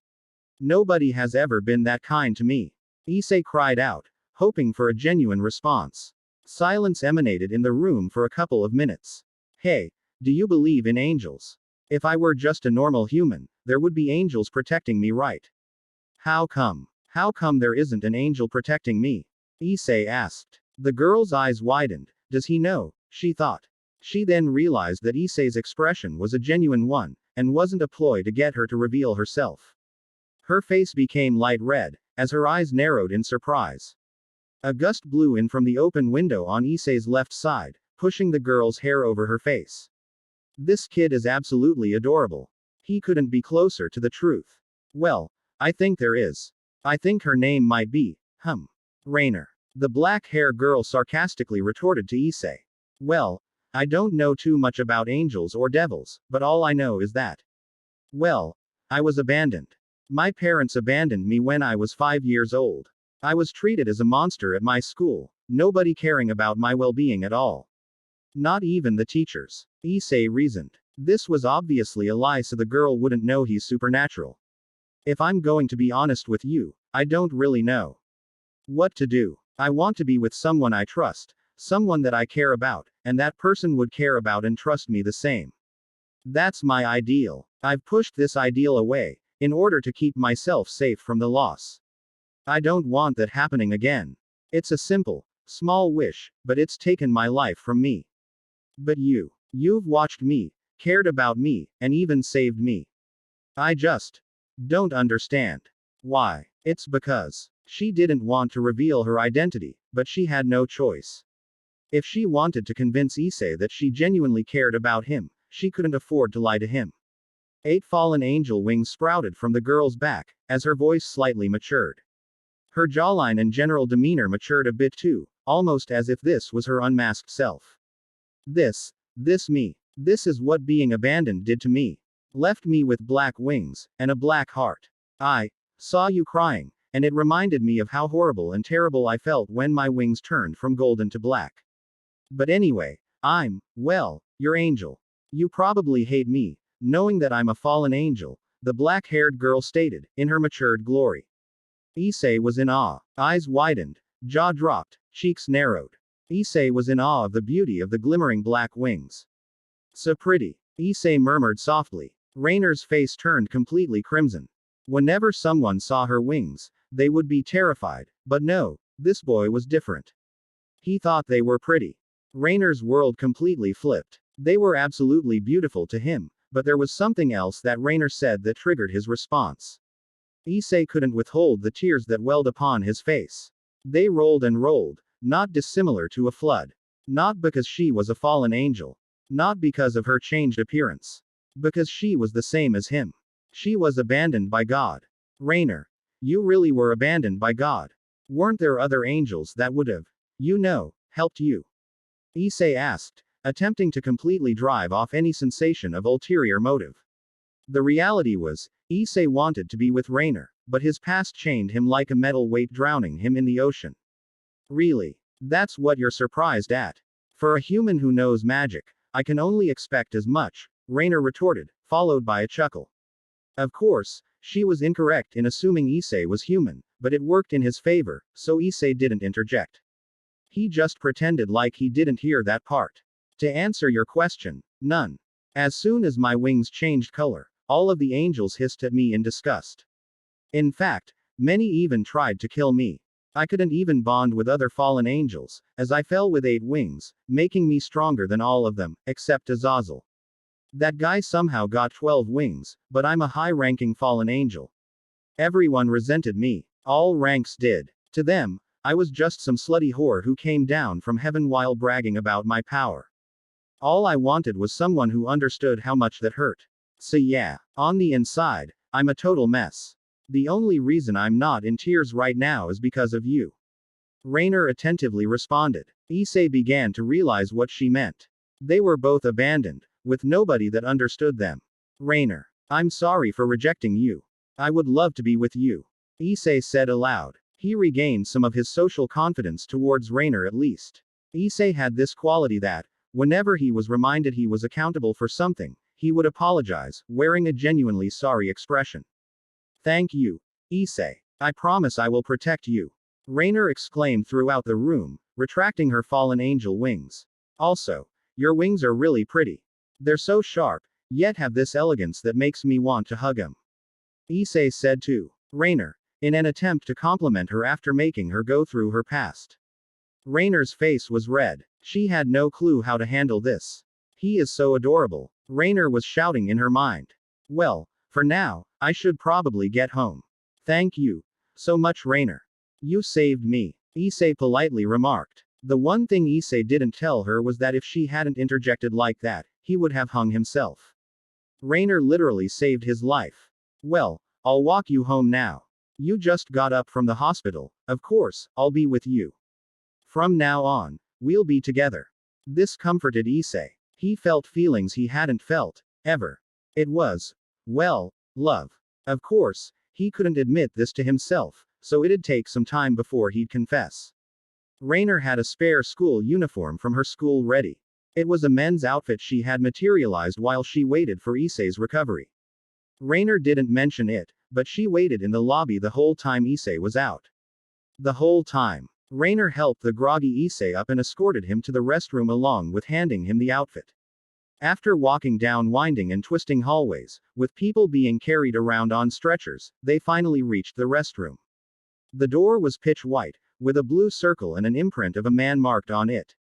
Nobody has ever been that kind to me. Issei cried out, hoping for a genuine response. Silence emanated in the room for a couple of minutes. Hey, do you believe in angels? If I were just a normal human, there would be angels protecting me, right? How come? How come there isn't an angel protecting me? Issei asked. The girl's eyes widened. Does he know? She thought. She then realized that Issei's expression was a genuine one, and wasn't a ploy to get her to reveal herself. Her face became light red, as her eyes narrowed in surprise. A gust blew in from the open window on Issei's left side, pushing the girl's hair over her face. This kid is absolutely adorable. He couldn't be closer to the truth. Well, I think there is. I think her name might be, Rainer. The black-hair girl sarcastically retorted to Issei. Well, I don't know too much about angels or devils, but all I know is that. Well, I was abandoned. My parents abandoned me when I was 5 years old. I was treated as a monster at my school, nobody caring about my well-being at all. Not even the teachers. Issei reasoned. This was obviously a lie so the girl wouldn't know he's supernatural. If I'm going to be honest with you, I don't really know what to do. I want to be with someone I trust, someone that I care about, and that person would care about and trust me the same. That's my ideal. I've pushed this ideal away, in order to keep myself safe from the loss. I don't want that happening again. It's a simple, small wish, but it's taken my life from me. But you've watched me, cared about me, and even saved me. I just don't understand. Why? It's because she didn't want to reveal her identity, but she had no choice. If she wanted to convince Issei that she genuinely cared about him, she couldn't afford to lie to him. 8 fallen angel wings sprouted from the girl's back, as her voice slightly matured. Her jawline and general demeanor matured a bit too, almost as if this was her unmasked self. This is what being abandoned did to me. Left me with black wings, and a black heart. I saw you crying, and it reminded me of how horrible and terrible I felt when my wings turned from golden to black. But anyway, I'm, well, your angel. You probably hate me, knowing that I'm a fallen angel, the black-haired girl stated, in her matured glory. Issei was in awe. Eyes widened, jaw dropped, cheeks narrowed. Issei was in awe of the beauty of the glimmering black wings. So pretty. Issei murmured softly. Rainer's face turned completely crimson. Whenever someone saw her wings, they would be terrified, but no, this boy was different. He thought they were pretty. Rainer's world completely flipped. They were absolutely beautiful to him, but there was something else that Rainer said that triggered his response. Issei couldn't withhold the tears that welled upon his face. They rolled and rolled, not dissimilar to a flood. Not because she was a fallen angel. Not because of her changed appearance. Because she was the same as him. She was abandoned by God. Rainer. You really were abandoned by God. Weren't there other angels that would have, helped you? Issei asked, attempting to completely drive off any sensation of ulterior motive. The reality was, Issei wanted to be with Rainer, but his past chained him like a metal weight, drowning him in the ocean. Really? That's what you're surprised at? For a human who knows magic, I can only expect as much, Rainer retorted, followed by a chuckle. Of course, she was incorrect in assuming Issei was human, but it worked in his favor, so Issei didn't interject. He just pretended like he didn't hear that part. To answer your question, none. As soon as my wings changed color, all of the angels hissed at me in disgust. In fact, many even tried to kill me. I couldn't even bond with other fallen angels, as I fell with 8 wings, making me stronger than all of them, except Azazel. That guy somehow got 12 wings, but I'm a high-ranking fallen angel. Everyone resented me. All ranks did. To them, I was just some slutty whore who came down from heaven while bragging about my power. All I wanted was someone who understood how much that hurt. So yeah, on the inside, I'm a total mess. The only reason I'm not in tears right now is because of you. Rainer attentively responded. Issei began to realize what she meant. They were both abandoned, with nobody that understood them. Rainer, I'm sorry for rejecting you. I would love to be with you. Issei said aloud. He regained some of his social confidence towards Rainer at least. Issei had this quality that, whenever he was reminded he was accountable for something, he would apologize, wearing a genuinely sorry expression. Thank you, Issei. I promise I will protect you. Rainer exclaimed throughout the room, retracting her fallen angel wings. Also, your wings are really pretty. They're so sharp, yet have this elegance that makes me want to hug him. Issei said to Rainer, in an attempt to compliment her after making her go through her past. Rainer's face was red. She had no clue how to handle this. He is so adorable. Rainer was shouting in her mind. Well, for now, I should probably get home. Thank you so much, Rainer. You saved me, Issei politely remarked. The one thing Issei didn't tell her was that if she hadn't interjected like that, he would have hung himself. Rainer literally saved his life. Well, I'll walk you home now. You just got up from the hospital, of course, I'll be with you. From now on, we'll be together. This comforted Issei. He felt feelings he hadn't felt, ever. It was, well, love. Of course, he couldn't admit this to himself, so it'd take some time before he'd confess. Rainer had a spare school uniform from her school ready. It was a men's outfit she had materialized while she waited for Issei's recovery. Rainer didn't mention it, but she waited in the lobby the whole time Issei was out. The whole time, Rainer helped the groggy Issei up and escorted him to the restroom along with handing him the outfit. After walking down winding and twisting hallways, with people being carried around on stretchers, they finally reached the restroom. The door was pitch white, with a blue circle and an imprint of a man marked on it.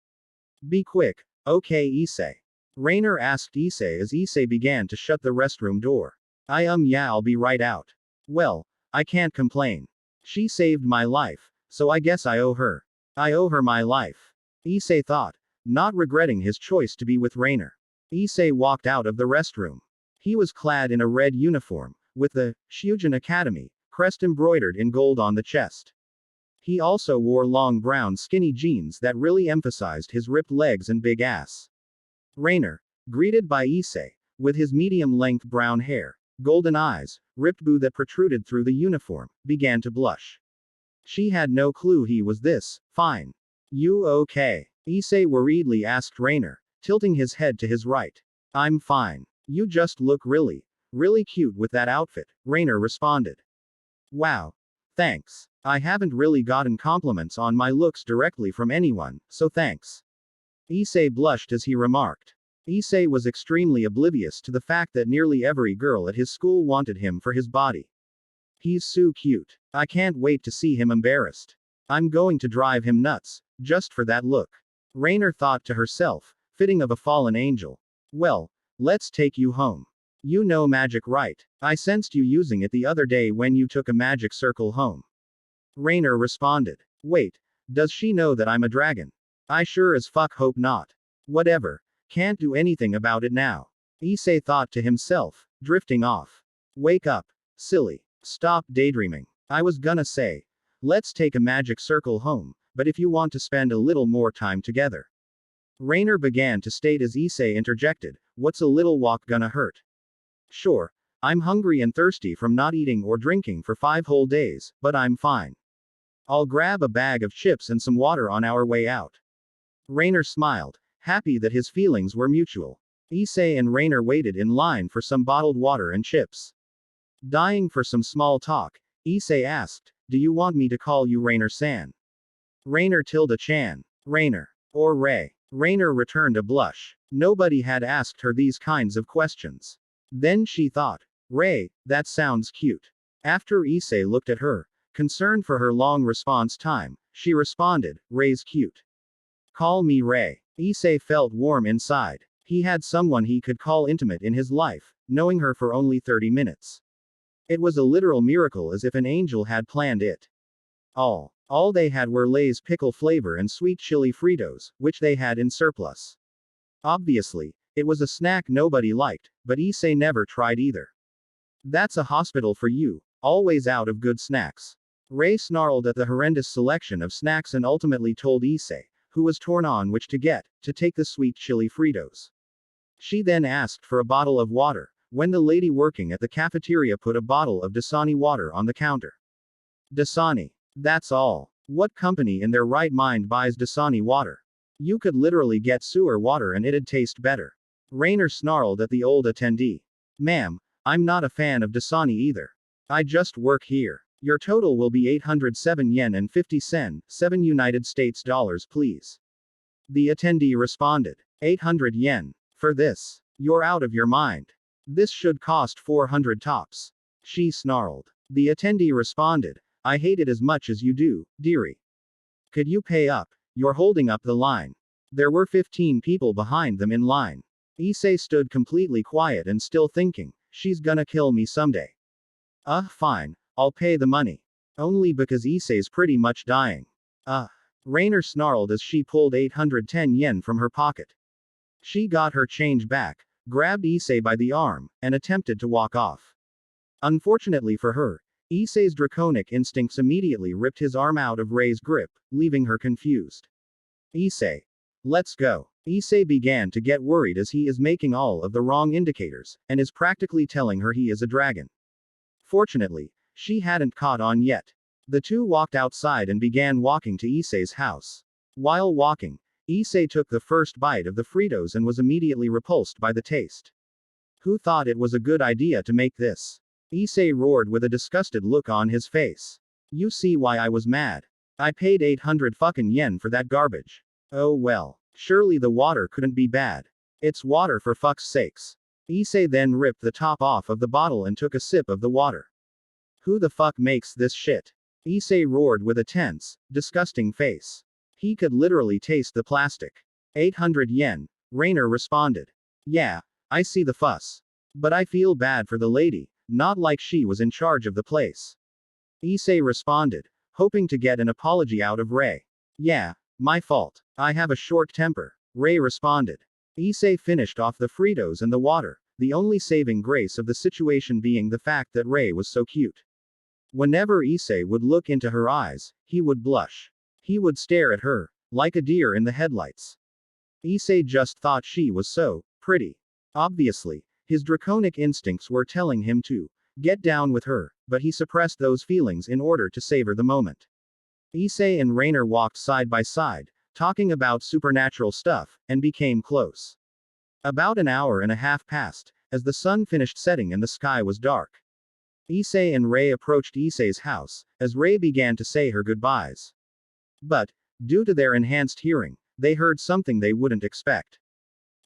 Be quick, okay, Issei? Rainer asked Issei as Issei began to shut the restroom door. Yeah, I'll be right out. Well, I can't complain. She saved my life, so I guess I owe her. I owe her my life. Issei thought, not regretting his choice to be with Rainer. Issei walked out of the restroom. He was clad in a red uniform, with the Shujin Academy crest embroidered in gold on the chest. He also wore long brown skinny jeans that really emphasized his ripped legs and big ass. Rainer, greeted by Issei, with his medium-length brown hair, golden eyes, ripped boot that protruded through the uniform, began to blush. She had no clue he was this fine. You okay? Issei worriedly asked Rainer, tilting his head to his right. I'm fine. You just look really cute with that outfit, Rainer responded. Wow. Thanks. I haven't really gotten compliments on my looks directly from anyone, so thanks. Issei blushed as he remarked. Issei was extremely oblivious to the fact that nearly every girl at his school wanted him for his body. He's so cute. I can't wait to see him embarrassed. I'm going to drive him nuts, just for that look. Rainer thought to herself, fitting of a fallen angel. Well, let's take you home. You know magic, right? I sensed you using it the other day when you took a magic circle home. Rainer responded. Wait, does she know that I'm a dragon? I sure as fuck hope not. Whatever. Can't do anything about it now. Issei thought to himself, drifting off. Wake up, silly. Stop daydreaming. I was gonna say, let's take a magic circle home, but if you want to spend a little more time together. Rainer began to state as Issei interjected, what's a little walk gonna hurt? Sure, I'm hungry and thirsty from not eating or drinking for 5 whole days, but I'm fine. I'll grab a bag of chips and some water on our way out. Rainer smiled, happy that his feelings were mutual. Issei and Rainer waited in line for some bottled water and chips. Dying for some small talk, Issei asked, do you want me to call you Rainer-san? Rainer-chan. Rainer. Or Ray. Rainer returned a blush. Nobody had asked her these kinds of questions. Then she thought, Ray, that sounds cute. After Issei looked at her, concerned for her long response time, she responded, Ray's cute. Call me Ray. Issei felt warm inside. He had someone he could call intimate in his life, knowing her for only 30 minutes. It was a literal miracle, as if an angel had planned it. All they had were Lay's pickle flavor and sweet chili Fritos, which they had in surplus. Obviously, it was a snack nobody liked, but Issei never tried either. That's a hospital for you, always out of good snacks. Ray snarled at the horrendous selection of snacks and ultimately told Issei, who was torn on which to get, to take the sweet chili Fritos. She then asked for a bottle of water, when the lady working at the cafeteria put a bottle of Dasani water on the counter. Dasani. That's all. What company in their right mind buys Dasani water? You could literally get sewer water and it'd taste better. Rainer snarled at the old attendee. Ma'am, I'm not a fan of Dasani either. I just work here. Your total will be 807 yen and 50 sen, 7 United States dollars please. The attendee responded. 800 yen. For this? You're out of your mind. This should cost 400 tops. She snarled. The attendee responded. I hate it as much as you do, dearie. Could you pay up? You're holding up the line. There were 15 people behind them in line. Issei stood completely quiet and still thinking, she's gonna kill me someday. Fine. I'll pay the money. Only because Issei's pretty much dying. Rainer snarled as she pulled 810 yen from her pocket. She got her change back, grabbed Issei by the arm, and attempted to walk off. Unfortunately for her, Issei's draconic instincts immediately ripped his arm out of Rei's grip, leaving her confused. Issei. Let's go. Issei began to get worried as he is making all of the wrong indicators, and is practically telling her he is a dragon. Fortunately, she hadn't caught on yet. The two walked outside and began walking to Issei's house. While walking, Issei took the first bite of the Fritos and was immediately repulsed by the taste. Who thought it was a good idea to make this? Issei roared with a disgusted look on his face. You see why I was mad. I paid 800 fucking yen for that garbage. Oh well. Surely the water couldn't be bad. It's water for fuck's sakes. Issei then ripped the top off of the bottle and took a sip of the water. Who the fuck makes this shit? Issei roared with a tense, disgusting face. He could literally taste the plastic. 800 yen, Rainer responded. Yeah, I see the fuss. But I feel bad for the lady, not like she was in charge of the place. Issei responded, hoping to get an apology out of Rei. Yeah, my fault. I have a short temper, Rei responded. Issei finished off the Fritos and the water, the only saving grace of the situation being the fact that Rei was so cute. Whenever Issei would look into her eyes, he would blush. He would stare at her, like a deer in the headlights. Issei just thought she was so pretty. Obviously, his draconic instincts were telling him to get down with her, but he suppressed those feelings in order to savor the moment. Issei and Rainer walked side by side, talking about supernatural stuff, and became close. About an hour and a half passed, as the sun finished setting and the sky was dark. Issei and Rei approached Issei's house, as Rei began to say her goodbyes. But, due to their enhanced hearing, they heard something they wouldn't expect.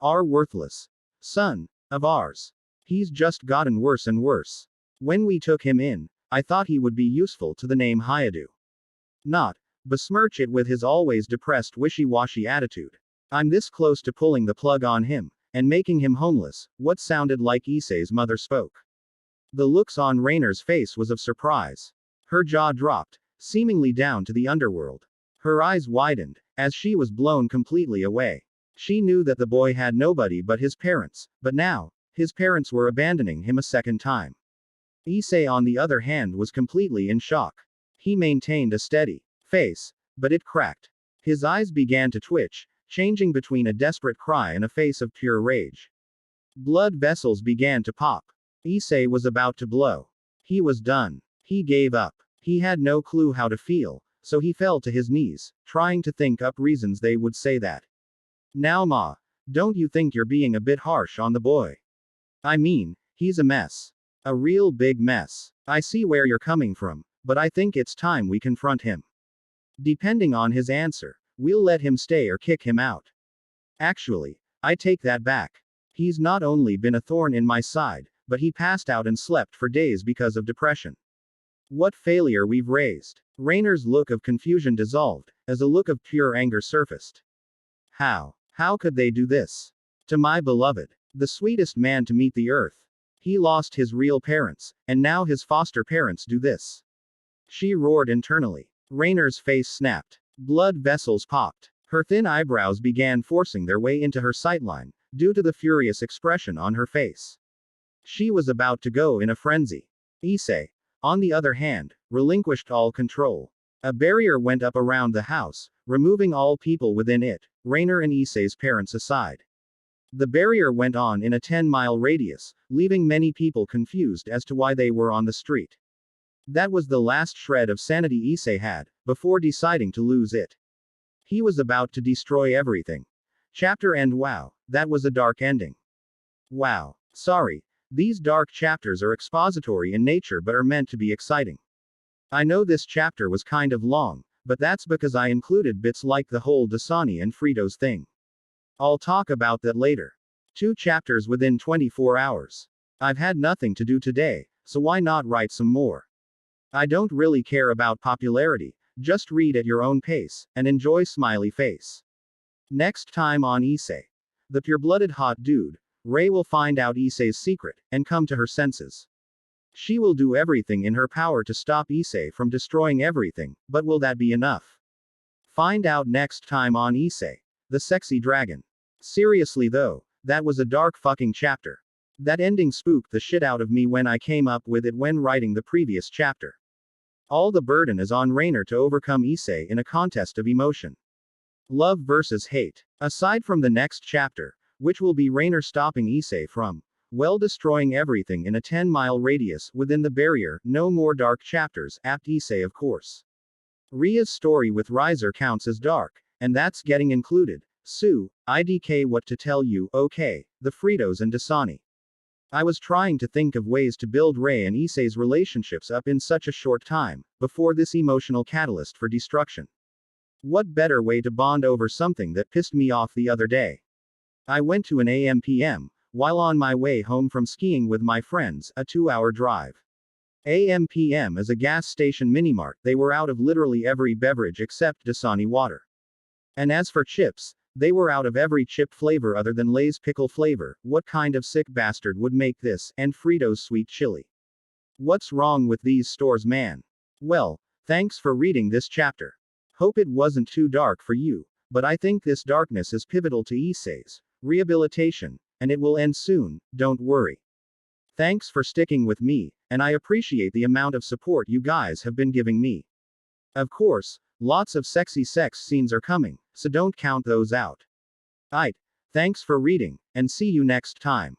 Our worthless son of ours. He's just gotten worse and worse. When we took him in, I thought he would be useful to the name Hayadu. Not besmirch it with his always depressed wishy-washy attitude. I'm this close to pulling the plug on him, and making him homeless, what sounded like Issei's mother spoke. The looks on Rainer's face was of surprise. Her jaw dropped, seemingly down to the underworld. Her eyes widened, as she was blown completely away. She knew that the boy had nobody but his parents, but now, his parents were abandoning him a second time. Issei on the other hand was completely in shock. He maintained a steady face, but it cracked. His eyes began to twitch, changing between a desperate cry and a face of pure rage. Blood vessels began to pop. Issei was about to blow. He was done. He gave up. He had no clue how to feel, so he fell to his knees, trying to think up reasons they would say that. Now ma, don't you think you're being a bit harsh on the boy? I mean, he's a mess. A real big mess. I see where you're coming from, but I think it's time we confront him. Depending on his answer, we'll let him stay or kick him out. Actually, I take that back. He's not only been a thorn in my side, but he passed out and slept for days because of depression. What failure we've raised. Rainer's look of confusion dissolved, as a look of pure anger surfaced. How could they do this? To my beloved, the sweetest man to meet the earth. He lost his real parents, and now his foster parents do this. She roared internally. Rainer's face snapped. Blood vessels popped. Her thin eyebrows began forcing their way into her sightline, due to the furious expression on her face. She was about to go in a frenzy. Issei. on the other hand, relinquished all control. A barrier went up around the house, removing all people within it, Rainer and Issei's parents aside. The barrier went on in a 10-mile radius, leaving many people confused as to why they were on the street. That was the last shred of sanity Issei had, before deciding to lose it. He was about to destroy everything. Chapter end. Wow, that was a dark ending. Wow. Sorry. These dark chapters are expository in nature but are meant to be exciting. I know this chapter was kind of long, but that's because I included bits like the whole Dasani and Fritos thing. I'll talk about that later. 2 chapters within 24 hours. I've had nothing to do today, so why not write some more? I don't really care about popularity, just read at your own pace, and enjoy smiley face. Next time on Issei. The pure-blooded hot dude, Rei will find out Issei's secret, and come to her senses. She will do everything in her power to stop Issei from destroying everything, but will that be enough? Find out next time on Issei. The Sexy Dragon. Seriously though, that was a dark fucking chapter. That ending spooked the shit out of me when I came up with it when writing the previous chapter. All the burden is on Rainer to overcome Issei in a contest of emotion. Love versus hate. Aside from the next chapter, which will be Rainer stopping Issei from, well, destroying everything in a 10-mile radius within the barrier, no more dark chapters, apt Issei of course. Ria's story with Riser counts as dark, and that's getting included. Sue, IDK what to tell you, okay, the Fritos and Dasani. I was trying to think of ways to build Rei and Issei's relationships up in such a short time, before this emotional catalyst for destruction. What better way to bond over something that pissed me off the other day? I went to an AM/PM, while on my way home from skiing with my friends, a 2-hour drive. AM/PM is a gas station minimart. They were out of literally every beverage except Dasani water. And as for chips, they were out of every chip flavor other than Lay's pickle flavor. What kind of sick bastard would make this, and Fritos sweet chili? What's wrong with these stores, man? Well, thanks for reading this chapter. Hope it wasn't too dark for you, but I think this darkness is pivotal to Issei's rehabilitation, and it will end soon, don't worry. Thanks for sticking with me, and I appreciate the amount of support you guys have been giving me. Of course, lots of sexy sex scenes are coming, so don't count those out. Aight, thanks for reading, and see you next time.